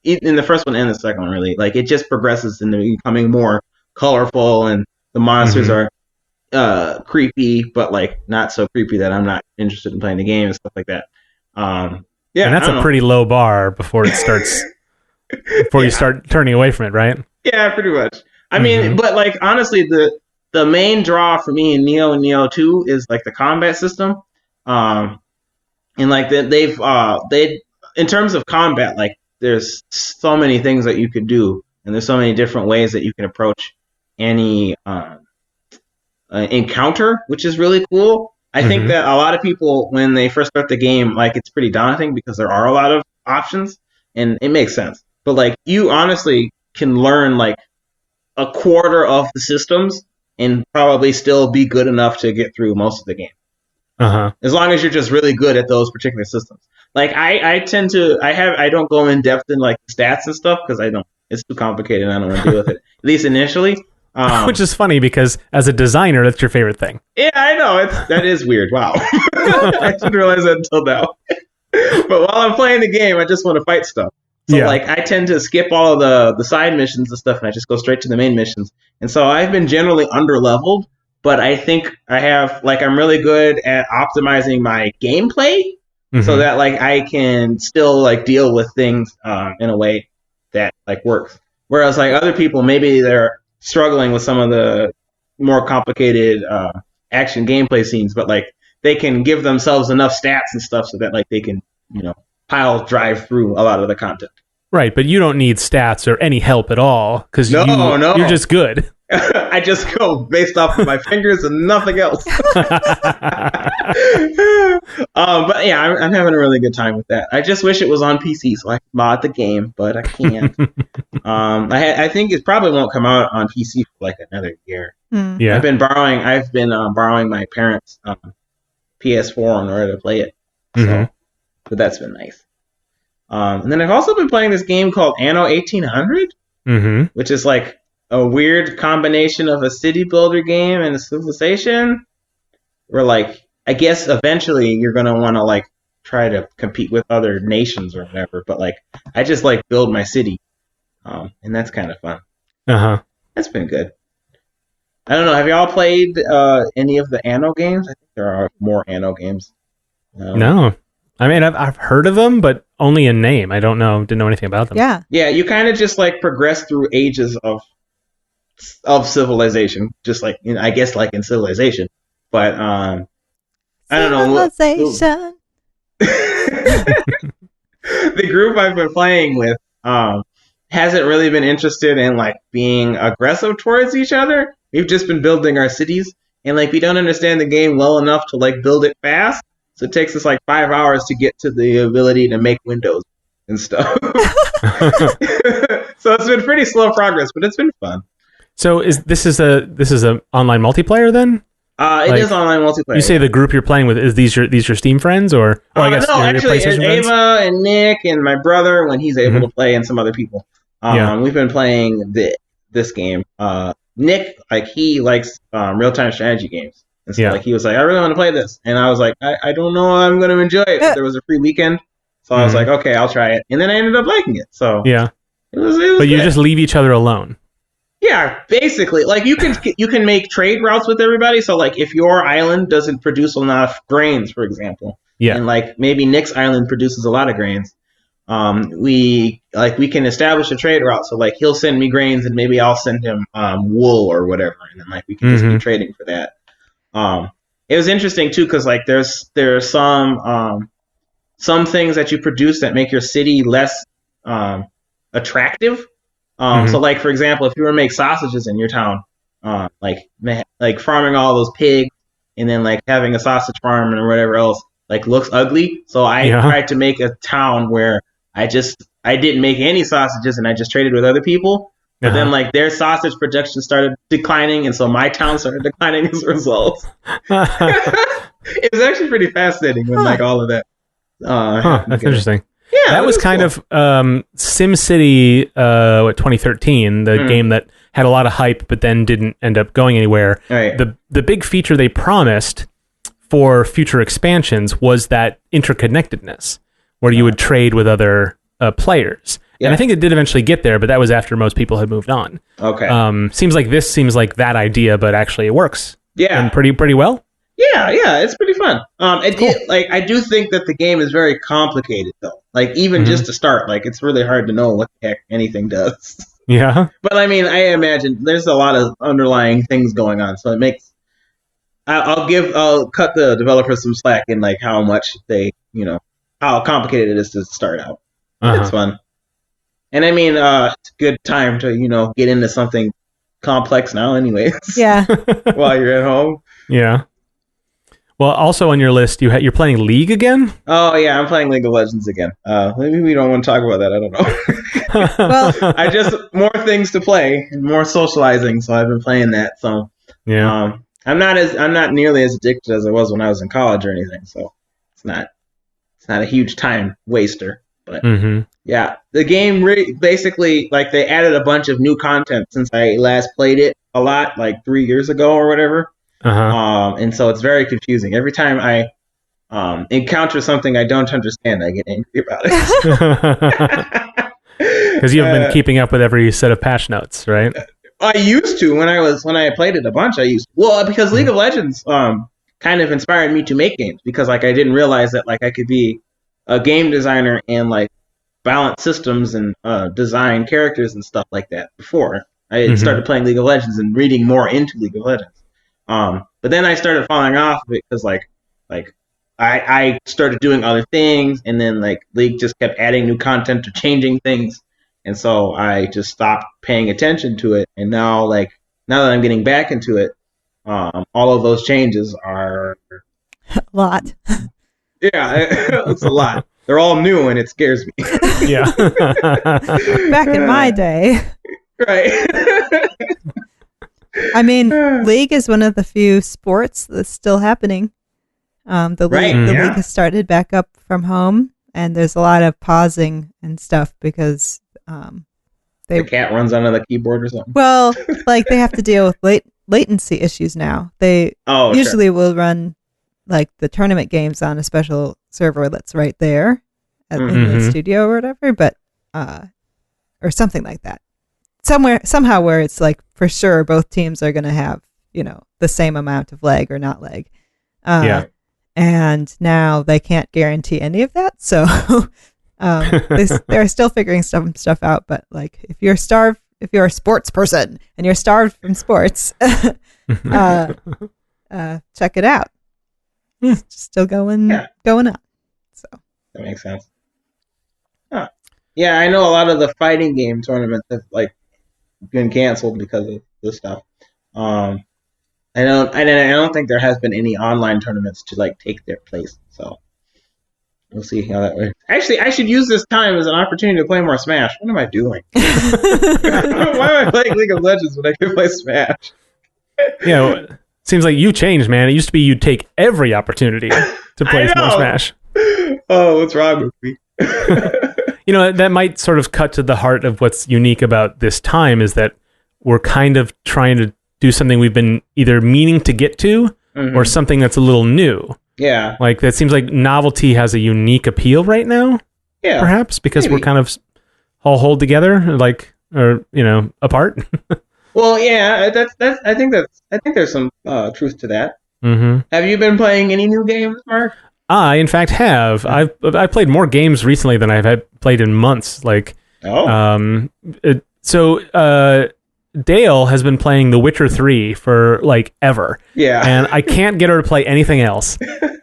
Speaker 3: in the first one and the second one, really, like it just progresses into becoming more colorful, and the monsters are creepy, but like not so creepy that I'm not interested in playing the game and stuff like that. Yeah,
Speaker 1: and that's a pretty low bar before it starts. Before you start turning away from it, right?
Speaker 3: Yeah, pretty much. I mean, but like honestly, the main draw for me in Neo and Neo 2 is like the combat system, and like they've in terms of combat, like there's so many things that you could do, and there's so many different ways that you can approach any encounter, which is really cool. I think that a lot of people, when they first start the game, like it's pretty daunting because there are a lot of options, and it makes sense. But like you honestly can learn like a quarter of the systems and probably still be good enough to get through most of the game. As long as you're just really good at those particular systems. Like I don't go in depth in like stats and stuff because it's too complicated and I don't want to deal with it, at least initially.
Speaker 1: Which is funny because as a designer, that's your favorite thing.
Speaker 3: Yeah, I know. That is weird. Wow. I didn't realize that until now. But while I'm playing the game, I just want to fight stuff. So like I tend to skip all of the side missions and stuff, and I just go straight to the main missions. And so I've been generally underleveled, but I think I'm really good at optimizing my gameplay so that like I can still like deal with things in a way that like works. Whereas like other people, maybe they're struggling with some of the more complicated action gameplay scenes, but like they can give themselves enough stats and stuff so that like they can, pile drive through a lot of the content.
Speaker 1: Right, but you don't need stats or any help at all because you're just good.
Speaker 3: I just go based off of my fingers and nothing else. But yeah, I'm having a really good time with that. I just wish it was on PC so I could mod the game, but I can't. I think it probably won't come out on PC for like another year.
Speaker 1: Yeah,
Speaker 3: I've been borrowing my parents' PS4 in order to play it. So, but that's been nice. And then I've also been playing this game called Anno 1800, which is like a weird combination of a city builder game and a civilization. Where like, I guess eventually you're gonna want to like try to compete with other nations or whatever. But like, I just like build my city, and that's kind of fun. That's been good. I don't know. Have y'all played any of the Anno games? I think there are more Anno games.
Speaker 1: No. I mean, I've heard of them, but only in name. Didn't know anything about them.
Speaker 2: Yeah.
Speaker 3: You kind of just like progress through ages of civilization, just like I guess like in Civilization. But I don't know.
Speaker 2: Civilization.
Speaker 3: The group I've been playing with hasn't really been interested in like being aggressive towards each other. We've just been building our cities, and like we don't understand the game well enough to like build it fast. So it takes us like 5 hours to get to the ability to make windows and stuff. So it's been pretty slow progress, but it's been fun.
Speaker 1: So this is a online multiplayer then?
Speaker 3: It is online multiplayer.
Speaker 1: You say the group you're playing with is these your steam friends or?
Speaker 3: I guess no, actually, it's Ava and Nick and my brother when he's able to play, and some other people. We've been playing this game. Nick, like he likes real time strategy games, and so like he was like, I really want to play this, and I was like, I don't know, I'm going to enjoy it. But there was a free weekend, so I was like, okay, I'll try it, and then I ended up liking it. So
Speaker 1: yeah,
Speaker 3: it was
Speaker 1: but
Speaker 3: good.
Speaker 1: You just leave each other alone.
Speaker 3: Yeah, basically, like you can make trade routes with everybody. So like if your island doesn't produce enough grains, for example, and like maybe Nick's island produces a lot of grains, we can establish a trade route. So like he'll send me grains, and maybe I'll send him wool or whatever, and then like we can just keep trading for that. It was interesting too because like there's some things that you produce that make your city less attractive. So like for example, if you were to make sausages in your town, like farming all those pigs and then like having a sausage farm or whatever else like looks ugly. So I tried to make a town where I didn't make any sausages and I just traded with other people. But then like their sausage production started declining, and so my town started declining as a result. It was actually pretty fascinating with like all of that.
Speaker 1: That's interesting.
Speaker 3: Yeah,
Speaker 1: that was kind
Speaker 3: cool.
Speaker 1: of SimCity 2013, the game that had a lot of hype but then didn't end up going anywhere.
Speaker 3: Right.
Speaker 1: The big feature they promised for future expansions was that interconnectedness, where you would trade with other players. Yeah. And I think it did eventually get there, but that was after most people had moved on.
Speaker 3: Okay.
Speaker 1: Seems like that idea, but actually it works.
Speaker 3: Yeah.
Speaker 1: And pretty well.
Speaker 3: Yeah, it's pretty fun. I do think that the game is very complicated though. Like even just to start, like it's really hard to know what the heck anything does.
Speaker 1: Yeah.
Speaker 3: But I mean, I imagine there's a lot of underlying things going on, so it makes. I'll cut the developers some slack in like how much they, how complicated it is to start out. It's fun. And I mean, it's a good time to, get into something complex now anyways.
Speaker 2: Yeah.
Speaker 3: While you're at home.
Speaker 1: Yeah. Well, also on your list, you're playing League again?
Speaker 3: Oh, yeah, I'm playing League of Legends again. Maybe we don't want to talk about that. I don't know.
Speaker 2: Well,
Speaker 3: I just, more things to play and more socializing, so I've been playing that. So,
Speaker 1: yeah.
Speaker 3: I'm not nearly as addicted as I was when I was in college or anything, so it's not a huge time waster. But yeah, the game basically, like, they added a bunch of new content since I last played it a lot, like 3 years ago or whatever. And so it's very confusing. Every time I encounter something I don't understand, I get angry about it.
Speaker 1: Because you haven't been keeping up with every set of patch notes, right?
Speaker 3: I used to when I played it a bunch. Because League of Legends kind of inspired me to make games, because like I didn't realize that like I could be a game designer and like balance systems and design characters and stuff like that before I started playing League of Legends and reading more into League of Legends. But then I started falling off of it because like I started doing other things, and then like League just kept adding new content or changing things, and so I just stopped paying attention to it. And now that I'm getting back into it, all of those changes are
Speaker 2: a lot.
Speaker 3: Yeah, it's a lot. They're all new, and it scares me.
Speaker 1: Yeah.
Speaker 2: Back in my day.
Speaker 3: Right.
Speaker 2: I mean, League is one of the few sports that's still happening. The League has started back up from home, and there's a lot of pausing and stuff because
Speaker 3: the cat runs onto the keyboard or something.
Speaker 2: Well, like they have to deal with latency issues now. They usually will run like the tournament games on a special server that's right there in the studio or whatever, but or something like that. Somehow where it's like for sure both teams are going to have, the same amount of lag or not lag. And now they can't guarantee any of that. So they're still figuring some stuff out. But like if you're a sports person and you're starved from sports, check it out. It's still going on. So
Speaker 3: that makes sense. Huh. Yeah, I know a lot of the fighting game tournaments have like been canceled because of this stuff. I don't think there has been any online tournaments to like take their place. So we'll see how that works. Actually, I should use this time as an opportunity to play more Smash. What am I doing? Why am I playing League of Legends when I can play Smash?
Speaker 1: Seems like you changed, man. It used to be you'd take every opportunity to play more Smash.
Speaker 3: Oh, what's wrong with me?
Speaker 1: That might sort of cut to the heart of what's unique about this time is that we're kind of trying to do something we've been either meaning to get to or something that's a little new.
Speaker 3: Yeah.
Speaker 1: Like, that seems like novelty has a unique appeal right now. Yeah. Perhaps because we're kind of all hold together, apart.
Speaker 3: Well, yeah, I think there's some truth to that.
Speaker 1: Mm-hmm.
Speaker 3: Have you been playing any new games, Mark?
Speaker 1: I, in fact, have. I've played more games recently than I've had played in months. Like, Dale has been playing The Witcher 3 for like ever.
Speaker 3: Yeah.
Speaker 1: And I can't get her to play anything else.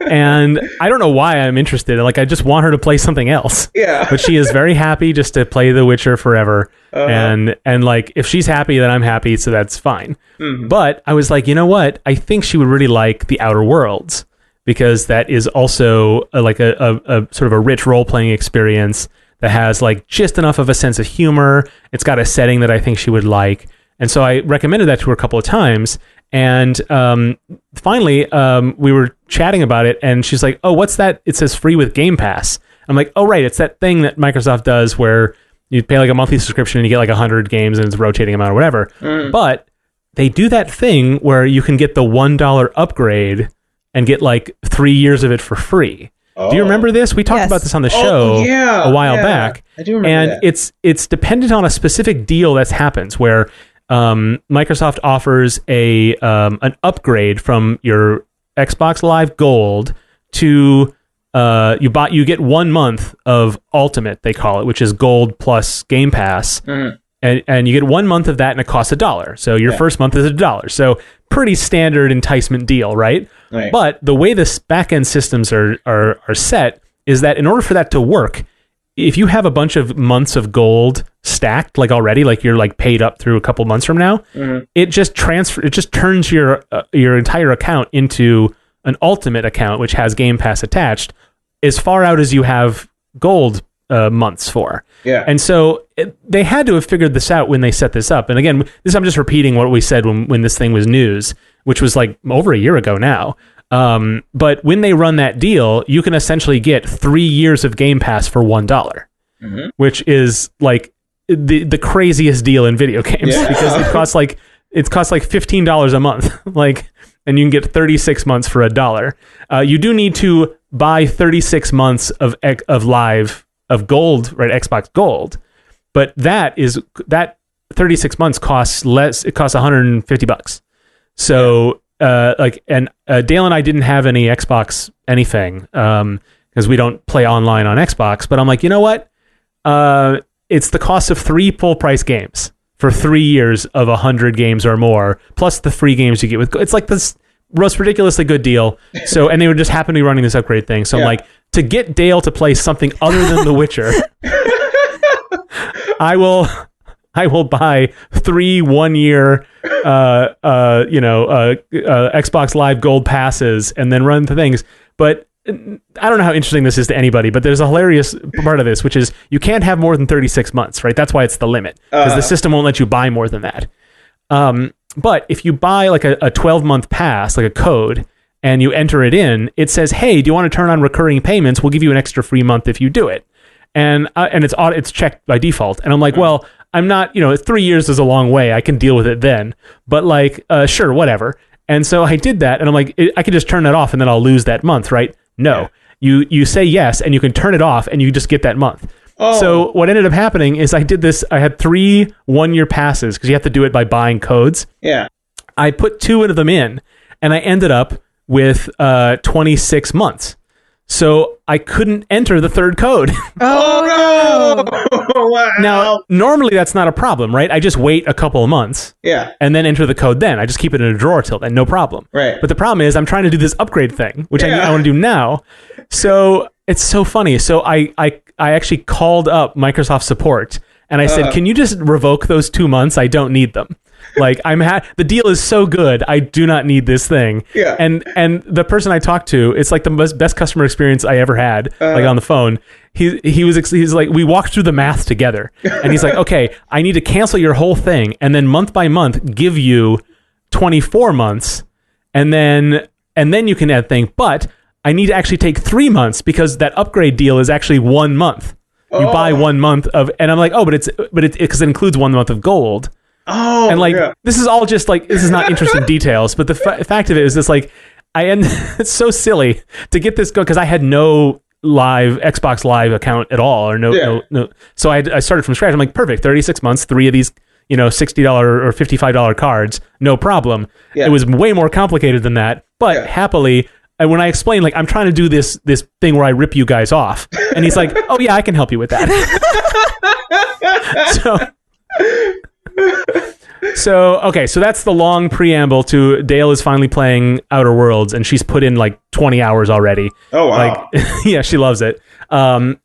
Speaker 1: And I don't know why I'm interested. Like, I just want her to play something else.
Speaker 3: Yeah.
Speaker 1: But she is very happy just to play The Witcher forever. And like, if she's happy, then I'm happy, so that's fine. Mm-hmm. But I was like, you know what? I think she would really like The Outer Worlds, because that is also a sort of a rich role-playing experience that has like just enough of a sense of humor. It's got a setting that I think she would like. And so I recommended that to her a couple of times. And finally, we were chatting about it, and she's like, oh, what's that? It says free with Game Pass. I'm like, oh, right. It's that thing that Microsoft does where you pay like a monthly subscription and you get like 100 games and it's a rotating amount or whatever. But they do that thing where you can get the $1 upgrade and get like 3 years of it for free. Do you remember this? We talked about this on the show a while back.
Speaker 3: I do remember
Speaker 1: that. It's dependent on a specific deal that happens where Microsoft offers an upgrade from your Xbox Live Gold to you get 1 month of Ultimate, they call it, which is Gold plus Game Pass. Mm-hmm. And you get 1 month of that, and it costs $1. So your first month is $1. So pretty standard enticement deal, right? But the way the back-end systems are set is that in order for that to work, if you have a bunch of months of gold stacked, like already, like you're like paid up through a couple months from now, it just turns your entire account into an Ultimate account, which has Game Pass attached, as far out as you have gold months for.
Speaker 3: Yeah.
Speaker 1: And so they had to have figured this out when they set this up. And again, I'm just repeating what we said when this thing was news, which was like over a year ago now. But when they run that deal, you can essentially get 3 years of Game Pass for $1, which is like the craziest deal in video games because it costs like $15 a month, and you can get 36 months for $1. You do need to buy 36 months of gold, right? Xbox Gold, but that 36 months costs less. It costs $150. So, Dale and I didn't have any Xbox anything, because we don't play online on Xbox, but I'm like, you know what? It's the cost of 3 full price games for 3 years of 100 games or more, plus the free games you get with, it's like this most ridiculously good deal. So, and they would just happen to be running this upgrade thing. So I'm like, to get Dale to play something other than The Witcher, I will buy 3 1-year, Xbox Live Gold passes and then run the things. But I don't know how interesting this is to anybody, but there's a hilarious part of this, which is you can't have more than 36 months, right? That's why it's the limit, because the system won't let you buy more than that. But if you buy like a 12-month pass, like a code, and you enter it in, it says, hey, do you want to turn on recurring payments? We'll give you an extra free month if you do it. And it's checked by default. And I'm like, well, I'm not, 3 years is a long way. I can deal with it then. But sure, whatever. And so I did that, and I'm like, I could just turn that off and then I'll lose that month, right? No. You say yes, and you can turn it off, and you just get that month. Oh. So what ended up happening is I did this. I had 3 1-year passes, because you have to do it by buying codes.
Speaker 3: Yeah.
Speaker 1: I put 2 of them in, and I ended up with 26 months. So I couldn't enter the third code.
Speaker 3: Oh, no! Wow.
Speaker 1: Now, normally that's not a problem, right? I just wait a couple of months.
Speaker 3: Yeah.
Speaker 1: And then enter the code then. I just keep it in a drawer till then, no problem.
Speaker 3: Right.
Speaker 1: But the problem is I'm trying to do this upgrade thing, which I want to do now. So it's so funny. So I actually called up Microsoft support, and I said, can you just revoke those 2 months? I don't need them. Like the deal is so good, I do not need this thing.
Speaker 3: Yeah.
Speaker 1: And the person I talked to, it's like the best customer experience I ever had, like on the phone. He's like, we walked through the math together, and he's like, okay, I need to cancel your whole thing, and then month by month give you 24 months, and then you can add thing, but I need to actually take 3 months because that upgrade deal is actually 1 month. You buy 1 month of, and I'm like, oh, but it because it includes 1 month of gold.
Speaker 3: Oh,
Speaker 1: and like this is all just like, this is not interesting details, but the fact of it is this, like, it's so silly to get this go because I had no Xbox Live account at all, or no. So I started from scratch. I'm like, perfect, 36 months, 3 of these, $60 or $55 cards, no problem.
Speaker 3: Yeah.
Speaker 1: It was way more complicated than that, but happily. And when I explained, like, I'm trying to do this thing where I rip you guys off, and he's like, oh yeah, I can help you with that. So that's the long preamble to Dale is finally playing Outer Worlds, and she's put in like 20 hours already.
Speaker 3: Oh wow!
Speaker 1: Like, yeah, she loves it. So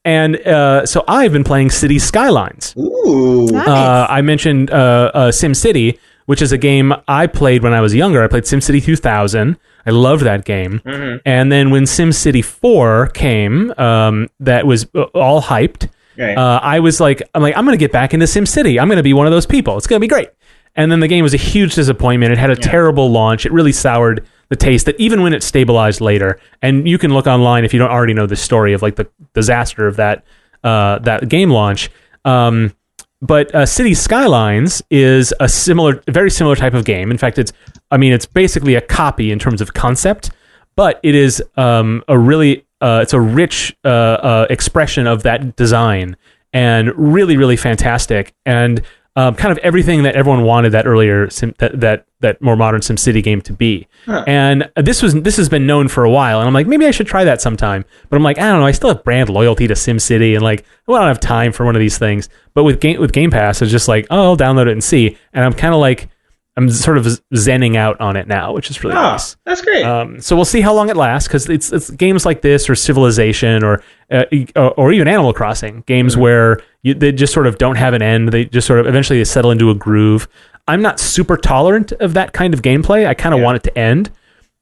Speaker 1: I've been playing City Skylines.
Speaker 3: Ooh,
Speaker 2: nice.
Speaker 1: I mentioned SimCity, which is a game I played when I was younger. I played SimCity 2000. I loved that game.
Speaker 3: Mm-hmm.
Speaker 1: And then when SimCity 4 came, that was all hyped.
Speaker 3: Right.
Speaker 1: I'm going to get back into SimCity. I'm going to be one of those people. It's going to be great. And then the game was a huge disappointment. It had a terrible launch. It really soured the taste that even when it stabilized later, and you can look online if you don't already know the story of like the disaster of that game launch. But City Skylines is a very similar type of game. In fact, it's basically a copy in terms of concept, but it is it's a rich expression of that design, and really, really fantastic, and kind of everything that everyone wanted that earlier that more modern SimCity game to be. Huh. And this has been known for a while, and I'm like, maybe I should try that sometime. But I'm like, I don't know, I still have brand loyalty to SimCity, and like, well, I don't have time for one of these things. But with Game Pass, it's just like, oh, I'll download it and see. And I'm kind of like, I'm sort of zenning out on it now, which is really nice.
Speaker 3: That's great.
Speaker 1: So we'll see how long it lasts, because it's games like this, or Civilization, or even Animal Crossing, games where they just sort of don't have an end. They just sort of eventually they settle into a groove. I'm not super tolerant of that kind of gameplay. I kind of want it to end.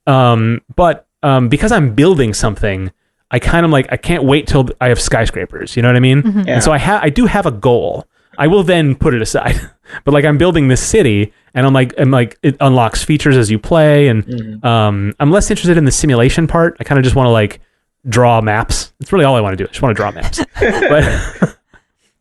Speaker 1: But because I'm building something, I kind of like, I can't wait till I have skyscrapers. You know what I mean?
Speaker 2: Mm-hmm.
Speaker 3: Yeah.
Speaker 1: And so I do have a goal. I will then put it aside. But like, I'm building this city, and I'm like it unlocks features as you play, and I'm less interested in the simulation part. I kind of just want to like draw maps. It's really all I want to do. I just want to draw maps.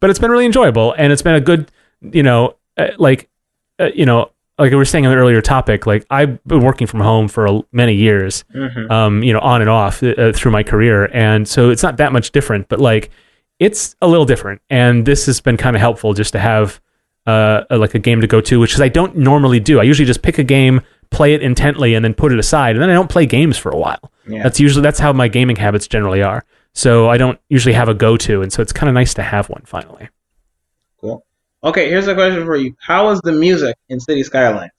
Speaker 1: But it's been really enjoyable, and it's been a good, like we were saying on the earlier topic, like I've been working from home for many years, on and off through my career, and so it's not that much different, but like it's a little different, and this has been kind of helpful just to have like a game to go to, which is I don't normally do. I usually just pick a game, play it intently, and then put it aside, and then I don't play games for a while. Yeah. That's how my gaming habits generally are. So I don't usually have a go-to, and so it's kind of nice to have one finally.
Speaker 3: Cool. Okay, here's a question for you. How is the music in City Skylines?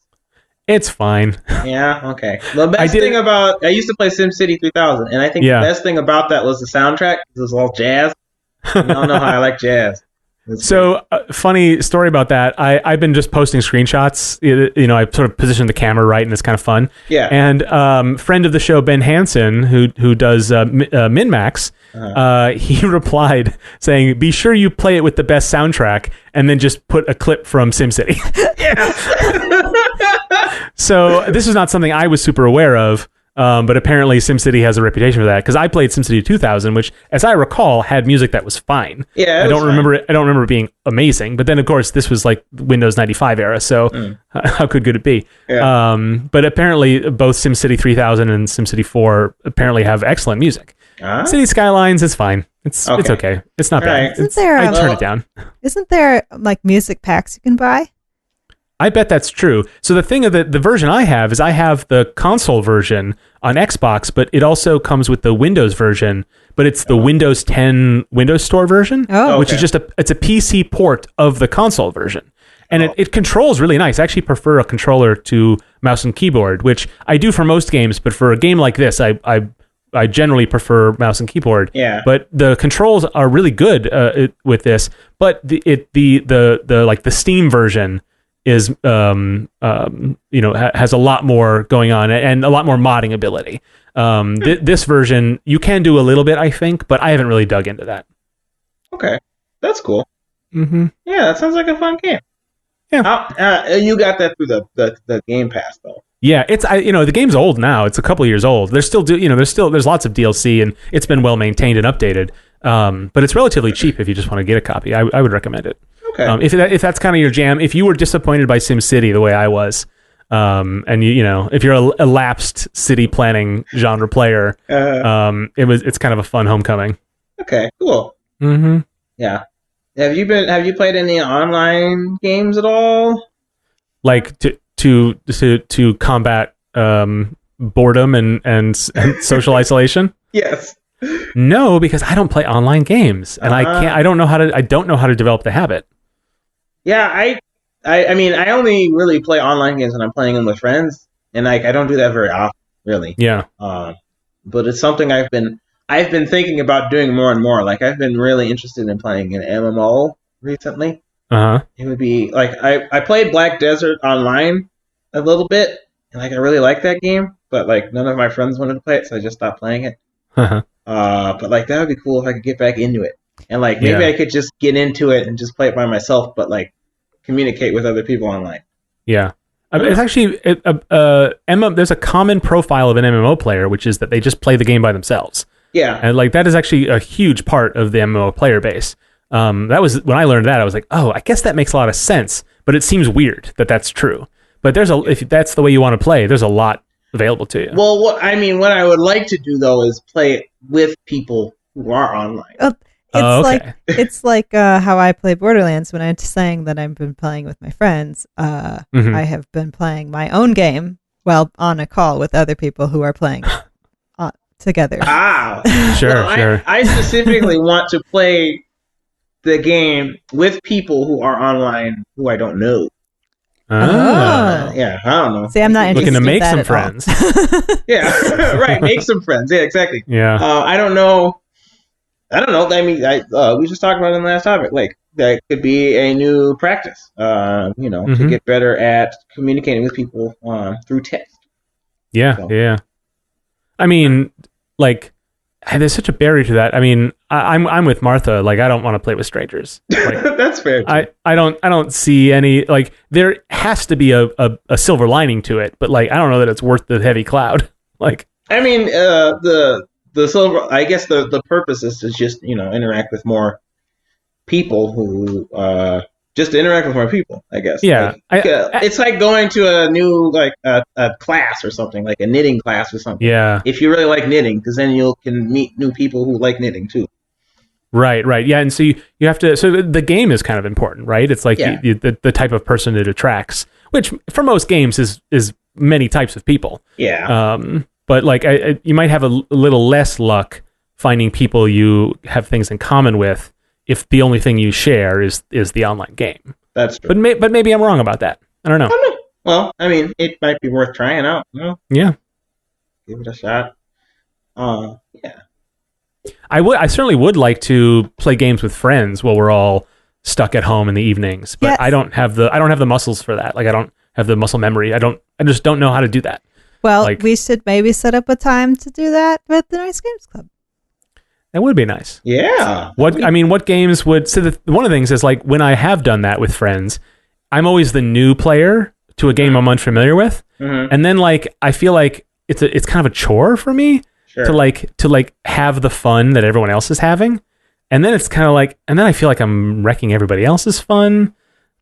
Speaker 1: It's fine.
Speaker 3: Yeah, okay. The best thing about... I used to play SimCity 3000, and I think the best thing about that was the soundtrack. It was all jazz. I don't know how I like jazz.
Speaker 1: So, funny story about that. I've been just posting screenshots. I sort of positioned the camera right, and it's kind of fun.
Speaker 3: Yeah.
Speaker 1: And friend of the show, Ben Hansen, who does MinMax, he replied saying, "Be sure you play it with the best soundtrack," and then just put a clip from SimCity. So this is not something I was super aware of. But apparently SimCity has a reputation for that, because I played SimCity 2000, which, as I recall, had music that was fine.
Speaker 3: Yeah,
Speaker 1: I don't remember it being amazing. But then, of course, this was like Windows 95 era, so how could it be? Yeah. But apparently, both SimCity 3000 and SimCity 4 apparently have excellent music. City Skylines is fine. It's okay. It's not bad.
Speaker 2: Right.
Speaker 1: I turn it down.
Speaker 2: Isn't there like music packs you can buy?
Speaker 1: I bet that's true. So the thing of the version I have is I have the console version on Xbox, but it also comes with the Windows version, but it's the Windows 10 Windows Store version, which is just it's a PC port of the console version. And it controls really nice. I actually prefer a controller to mouse and keyboard, which I do for most games, but for a game like this, I generally prefer mouse and keyboard.
Speaker 3: Yeah.
Speaker 1: But the controls are really good with this, but the Steam version is has a lot more going on and a lot more modding ability. This version you can do a little bit, I think, but I haven't really dug into that.
Speaker 3: Okay, that's cool.
Speaker 1: Mm-hmm.
Speaker 3: Yeah, that sounds like a fun game.
Speaker 1: Yeah,
Speaker 3: you got that through the Game Pass though.
Speaker 1: Yeah, it's the game's old now. It's a couple years old. There's lots of DLC and it's been well maintained and updated. But it's relatively cheap if you just want to get a copy. I would recommend it.
Speaker 3: Okay.
Speaker 1: If that's kind of your jam, if you were disappointed by SimCity the way I was, and if you're a lapsed city planning genre player, it's kind of a fun homecoming.
Speaker 3: Okay, cool.
Speaker 1: Mm-hmm.
Speaker 3: Yeah. Have you played any online games at all?
Speaker 1: Like to combat boredom and social isolation?
Speaker 3: Yes.
Speaker 1: No, because I don't play online games, and I don't know how to develop the habit.
Speaker 3: Yeah, I mean, I only really play online games when I'm playing them with friends, and I don't do that very often, really.
Speaker 1: Yeah.
Speaker 3: But it's something I've been thinking about doing more and more. Like, I've been really interested in playing an MMO recently.
Speaker 1: Uh-huh.
Speaker 3: It would be like I played Black Desert online a little bit, and I really liked that game, but none of my friends wanted to play it, so I just stopped playing it.
Speaker 1: Uh-huh.
Speaker 3: But that would be cool if I could get back into it, and maybe I could just get into it and just play it by myself, but communicate with other people online.
Speaker 1: Yeah. It's actually there's a common profile of an MMO player, which is that they just play the game by themselves.
Speaker 3: Yeah.
Speaker 1: And that is actually a huge part of the MMO player base. That was when I learned that, I was like, oh, I guess that makes a lot of sense, but it seems weird that that's true. But if that's the way you want to play, there's a lot available to you.
Speaker 3: Well, what I would like to do though is play it with people who are online.
Speaker 2: It's like how I play Borderlands. When I'm saying that I've been playing with my friends, I have been playing my own game while on a call with other people who are playing together.
Speaker 1: Sure.
Speaker 3: I specifically want to play the game with people who are online who I don't know. Yeah, I don't know.
Speaker 2: See, I'm not
Speaker 1: looking to make some
Speaker 2: at
Speaker 1: friends.
Speaker 3: Yeah, right. Make some friends. Yeah, exactly.
Speaker 1: Yeah.
Speaker 3: I don't know. I mean, we just talked about it in the last topic. That could be a new practice. To get better at communicating with people through text.
Speaker 1: Yeah,
Speaker 3: So.
Speaker 1: yeah. I mean, there's such a barrier to that. I mean, I'm with Martha. I don't want to play with strangers.
Speaker 3: That's fair. Too.
Speaker 1: I don't see any there has to be a silver lining to it, but I don't know that it's worth the heavy cloud.
Speaker 3: I mean, the silver. I guess the purpose is to just interact with more people who just to interact with more people. I guess.
Speaker 1: Yeah.
Speaker 3: It's like going to a new a class or something, like a knitting class or something.
Speaker 1: Yeah.
Speaker 3: If you really like knitting, because then you can meet new people who like knitting too.
Speaker 1: Right. Yeah, and so you have to. So the game is kind of important, right? It's the type of person it attracts, which for most games is many types of people.
Speaker 3: Yeah.
Speaker 1: But you might have a little less luck finding people you have things in common with if the only thing you share is the online game.
Speaker 3: That's true.
Speaker 1: But maybe I'm wrong about that. I don't know.
Speaker 3: Well, I mean, it might be worth trying out.
Speaker 1: Yeah.
Speaker 3: Give it a shot. Yeah.
Speaker 1: I certainly would like to play games with friends while we're all stuck at home in the evenings, but
Speaker 2: Yes.
Speaker 1: I don't have the muscles for that. I don't have the muscle memory. I just don't know how to do that.
Speaker 2: Well, we should maybe set up a time to do that with the Nice Games Club.
Speaker 1: That would be nice.
Speaker 3: Yeah.
Speaker 1: What games would... So one of the things is when I have done that with friends, I'm always the new player to a game I'm unfamiliar with.
Speaker 3: Mm-hmm.
Speaker 1: And then I feel like it's kind of a chore for me to have the fun that everyone else is having. And then it's kind of and then I feel like I'm wrecking everybody else's fun.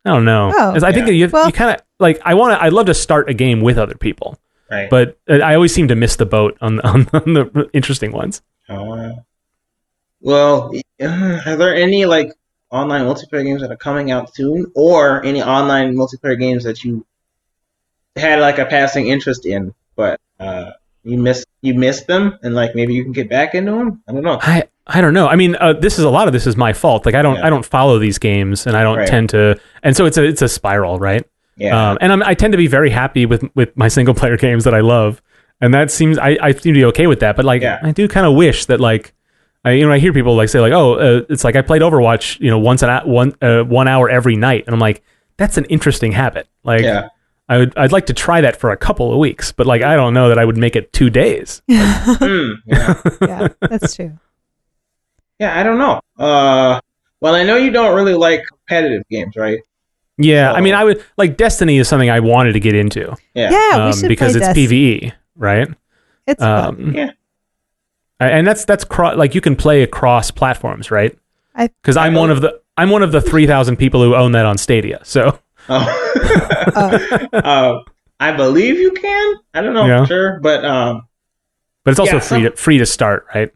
Speaker 1: I don't know. I think you kind of I'd love to start a game with other people.
Speaker 3: Right.
Speaker 1: But I always seem to miss the boat on the interesting ones.
Speaker 3: Well, are there any online multiplayer games that are coming out soon, or any online multiplayer games that you had a passing interest in, but you missed them, and maybe you can get back into them? I don't know.
Speaker 1: I don't know. I mean, a lot of this is my fault. I don't follow these games, and I don't tend to, and so it's a spiral, right?
Speaker 3: Yeah.
Speaker 1: And I tend to be very happy with my single player games that I love, and that seems I seem to be okay with that. But I do kind of wish that I hear people say it's I played Overwatch 1 hour every night, and I'm like, that's an interesting habit. Like,
Speaker 3: Yeah.
Speaker 1: I'd like to try that for a couple of weeks, but like, I don't know that I would make it 2 days.
Speaker 2: Yeah,
Speaker 3: Yeah.
Speaker 2: that's true.
Speaker 3: Yeah, I don't know. Well, I know you don't really like competitive games, right?
Speaker 1: Yeah,
Speaker 3: So-
Speaker 1: I mean, I would like Destiny is something I wanted to get into
Speaker 2: Yeah, we should
Speaker 1: because
Speaker 2: play
Speaker 1: it's PVE, right?
Speaker 2: It's fun.
Speaker 3: Yeah.
Speaker 1: And that's like you can play across platforms, right? Because I'm
Speaker 3: I-
Speaker 1: one of the 3,000 people who own that on Stadia. So
Speaker 3: Oh. I believe you can. I don't know
Speaker 1: Yeah.
Speaker 3: for sure, but
Speaker 1: but it's also
Speaker 3: Yeah,
Speaker 1: free to start, right?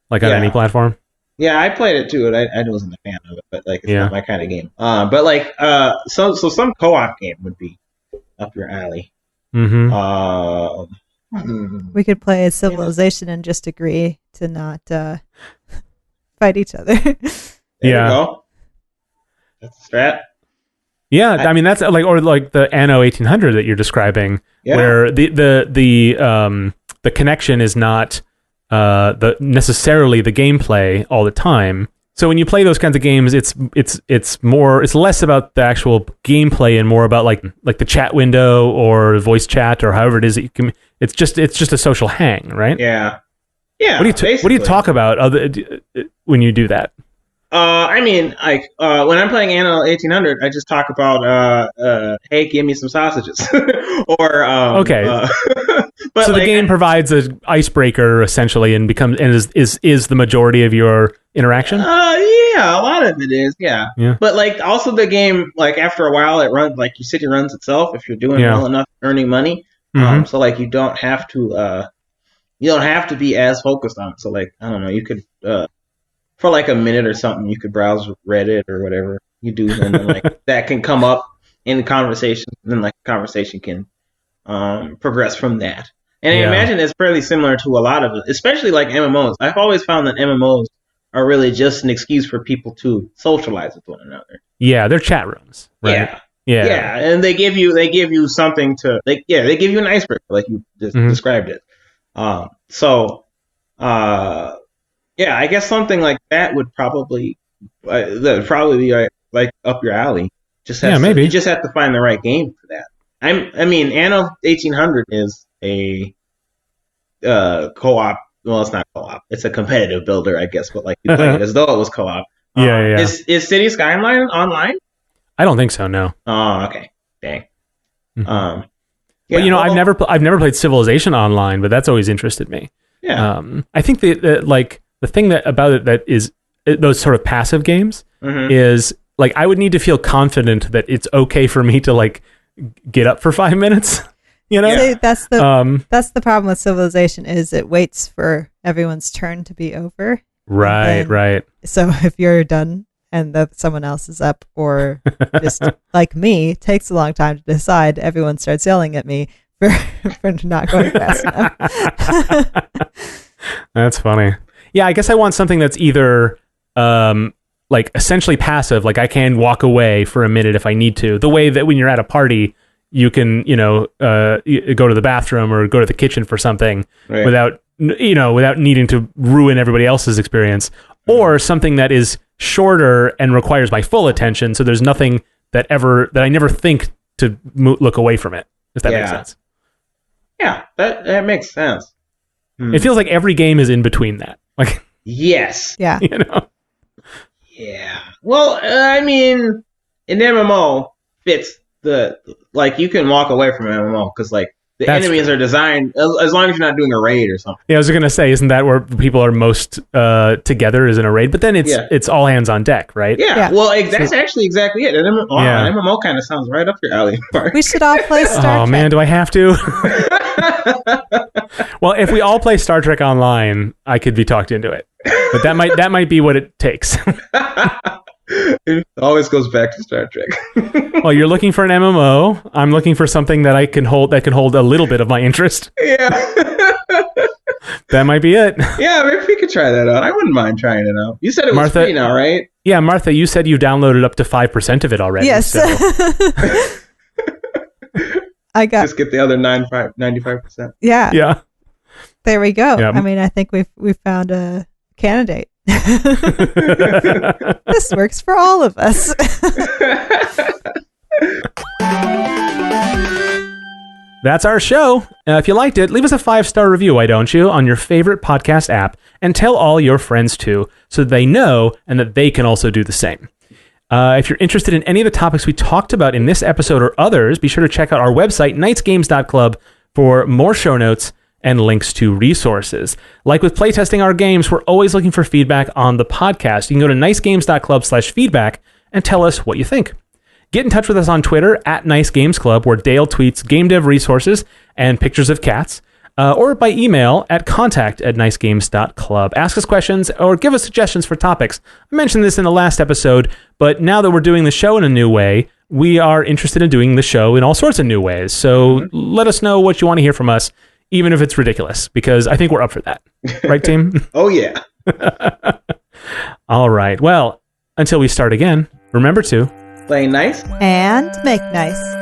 Speaker 1: Like on
Speaker 3: Yeah.
Speaker 1: any platform.
Speaker 3: yeah, I played it too, and I wasn't a fan of it, but like it's
Speaker 1: Yeah.
Speaker 3: not my kind of game. But like so some co-op game would be up your alley.
Speaker 1: Mm-hmm.
Speaker 2: We could play a Civilization and just agree to not fight each other.
Speaker 3: There
Speaker 1: Yeah.
Speaker 3: you go. That's a strat.
Speaker 1: Yeah, I mean that's or like the Anno 1800 that you're describing,
Speaker 3: Yeah.
Speaker 1: where the connection is not necessarily the gameplay all the time. So when you play those kinds of games, it's less about the actual gameplay and more about like the chat window or voice chat or however it is that you can. It's just a social hang, right?
Speaker 3: Yeah. Yeah.
Speaker 1: What do you
Speaker 3: basically.
Speaker 1: talk about when you do that?
Speaker 3: I mean, like when I'm playing Anno 1800, I just talk about, hey, give me some sausages, or
Speaker 1: Okay.
Speaker 3: but
Speaker 1: So
Speaker 3: like,
Speaker 1: the game provides an icebreaker essentially, and is the majority of your interaction.
Speaker 3: yeah, a lot of it is, yeah.
Speaker 1: Yeah.
Speaker 3: But like, also the game, like after a while, it runs like your city runs itself if you're doing
Speaker 1: Yeah.
Speaker 3: well enough, earning money.
Speaker 1: Mhm.
Speaker 3: So like, you don't have to be as focused on it. So like, I don't know, you could for like a minute or something, you could browse Reddit or whatever you do, and then like that can come up in the conversation, and then like the conversation can progress from that. And
Speaker 1: Yeah.
Speaker 3: I imagine it's fairly similar to a lot of it, especially like MMOs. I've always found that MMOs are really just an excuse for people to socialize with one another.
Speaker 1: Yeah, they're chat rooms, right?
Speaker 3: Yeah,
Speaker 1: Yeah.
Speaker 3: and they give you something to they give you an icebreaker like you just
Speaker 1: Mhm.
Speaker 3: described it. Yeah, I guess something like that would probably be like up your alley.
Speaker 1: Maybe.
Speaker 3: You just have to find the right game for that. I mean, Anno 1800 is a co-op. Well, it's not co-op. It's a competitive builder, I guess. But like you play it as though it was co-op.
Speaker 1: Yeah.
Speaker 3: Is City Skyline online?
Speaker 1: I don't think so. No.
Speaker 3: Oh, okay. Dang.
Speaker 1: Mhm. But I've never played Civilization online, but that's always interested me.
Speaker 3: Yeah.
Speaker 1: I think the thing that about it that is those sort of passive games
Speaker 3: Mhm.
Speaker 1: is like I would need to feel confident that it's okay for me to like get up for 5 minutes. You know?
Speaker 3: Yeah.
Speaker 2: See, that's the problem with Civilization is it waits for everyone's turn to be over.
Speaker 1: Right.
Speaker 2: then-
Speaker 1: Right.
Speaker 2: So if you're done and someone else is up, or just like me, takes a long time to decide, everyone starts yelling at me for not going fast enough.
Speaker 1: That's funny. Yeah, I guess I want something that's either like essentially passive, like I can walk away for a minute if I need to. The way that when you're at a party, you can, go to the bathroom or go to the kitchen for something
Speaker 3: Right.
Speaker 1: without needing to ruin everybody else's experience, or something that is shorter and requires my full attention. So there's nothing that I never think to look away from it. If that makes
Speaker 3: Yeah.
Speaker 1: sense.
Speaker 3: Yeah, that makes sense.
Speaker 1: It feels like every game is in between that. Like,
Speaker 3: Yes.
Speaker 2: Yeah.
Speaker 3: Yeah. Well, I mean, an MMO fits you can walk away from an MMO because like the
Speaker 1: That's
Speaker 3: enemies are designed as long as you're not doing a raid or something.
Speaker 1: Yeah, I was going to say, isn't that where people are most together is in a raid? But then it's all hands on deck, right?
Speaker 3: Yeah.
Speaker 2: Yeah.
Speaker 3: Well, that's actually exactly it. An MMO kind of sounds right up your alley. Mark.
Speaker 2: We should all play Star Trek.
Speaker 1: Oh man, do I have to? Well, if we all play Star Trek Online, I could be talked into it. But that might be what it takes.
Speaker 3: It always goes back to Star Trek.
Speaker 1: Well, you're looking for an MMO. I'm looking for something that can hold a little bit of my interest.
Speaker 3: Yeah.
Speaker 1: That might be it.
Speaker 3: Yeah, maybe we could try that out. I wouldn't mind trying it out. You said it was
Speaker 1: Martha-
Speaker 3: free now, right?
Speaker 1: Yeah, Martha, you said you downloaded up to 5% of it already.
Speaker 2: Yes.
Speaker 1: So.
Speaker 2: I got.
Speaker 3: Just get the other 95%.
Speaker 2: Yeah.
Speaker 1: Yeah.
Speaker 2: There we go.
Speaker 1: Yeah.
Speaker 2: I mean, I think we've found a candidate. This works for all of us.
Speaker 1: That's our show. If you liked it, leave us a 5-star review, why don't you, on your favorite podcast app, and tell all your friends too, so they know and that they can also do the same. If you're interested in any of the topics we talked about in this episode or others, be sure to check out our website, knightsgames.club, for more show notes and links to resources. Like with playtesting our games, we're always looking for feedback on the podcast. You can go to nicegames.club/feedback and tell us what you think. Get in touch with us on Twitter at NiceGamesClub, where Dale tweets game dev resources and pictures of cats, or by email at contact@nicegames.club. Ask us questions or give us suggestions for topics. I mentioned this in the last episode, but now that we're doing the show in a new way, we are interested in doing the show in all sorts of new ways. So let us know what you want to hear from us, even if it's ridiculous, because I think we're up for that. Right, team?
Speaker 3: Oh, yeah.
Speaker 1: All right. Well, until we start again, remember to
Speaker 3: play nice
Speaker 2: and make nice.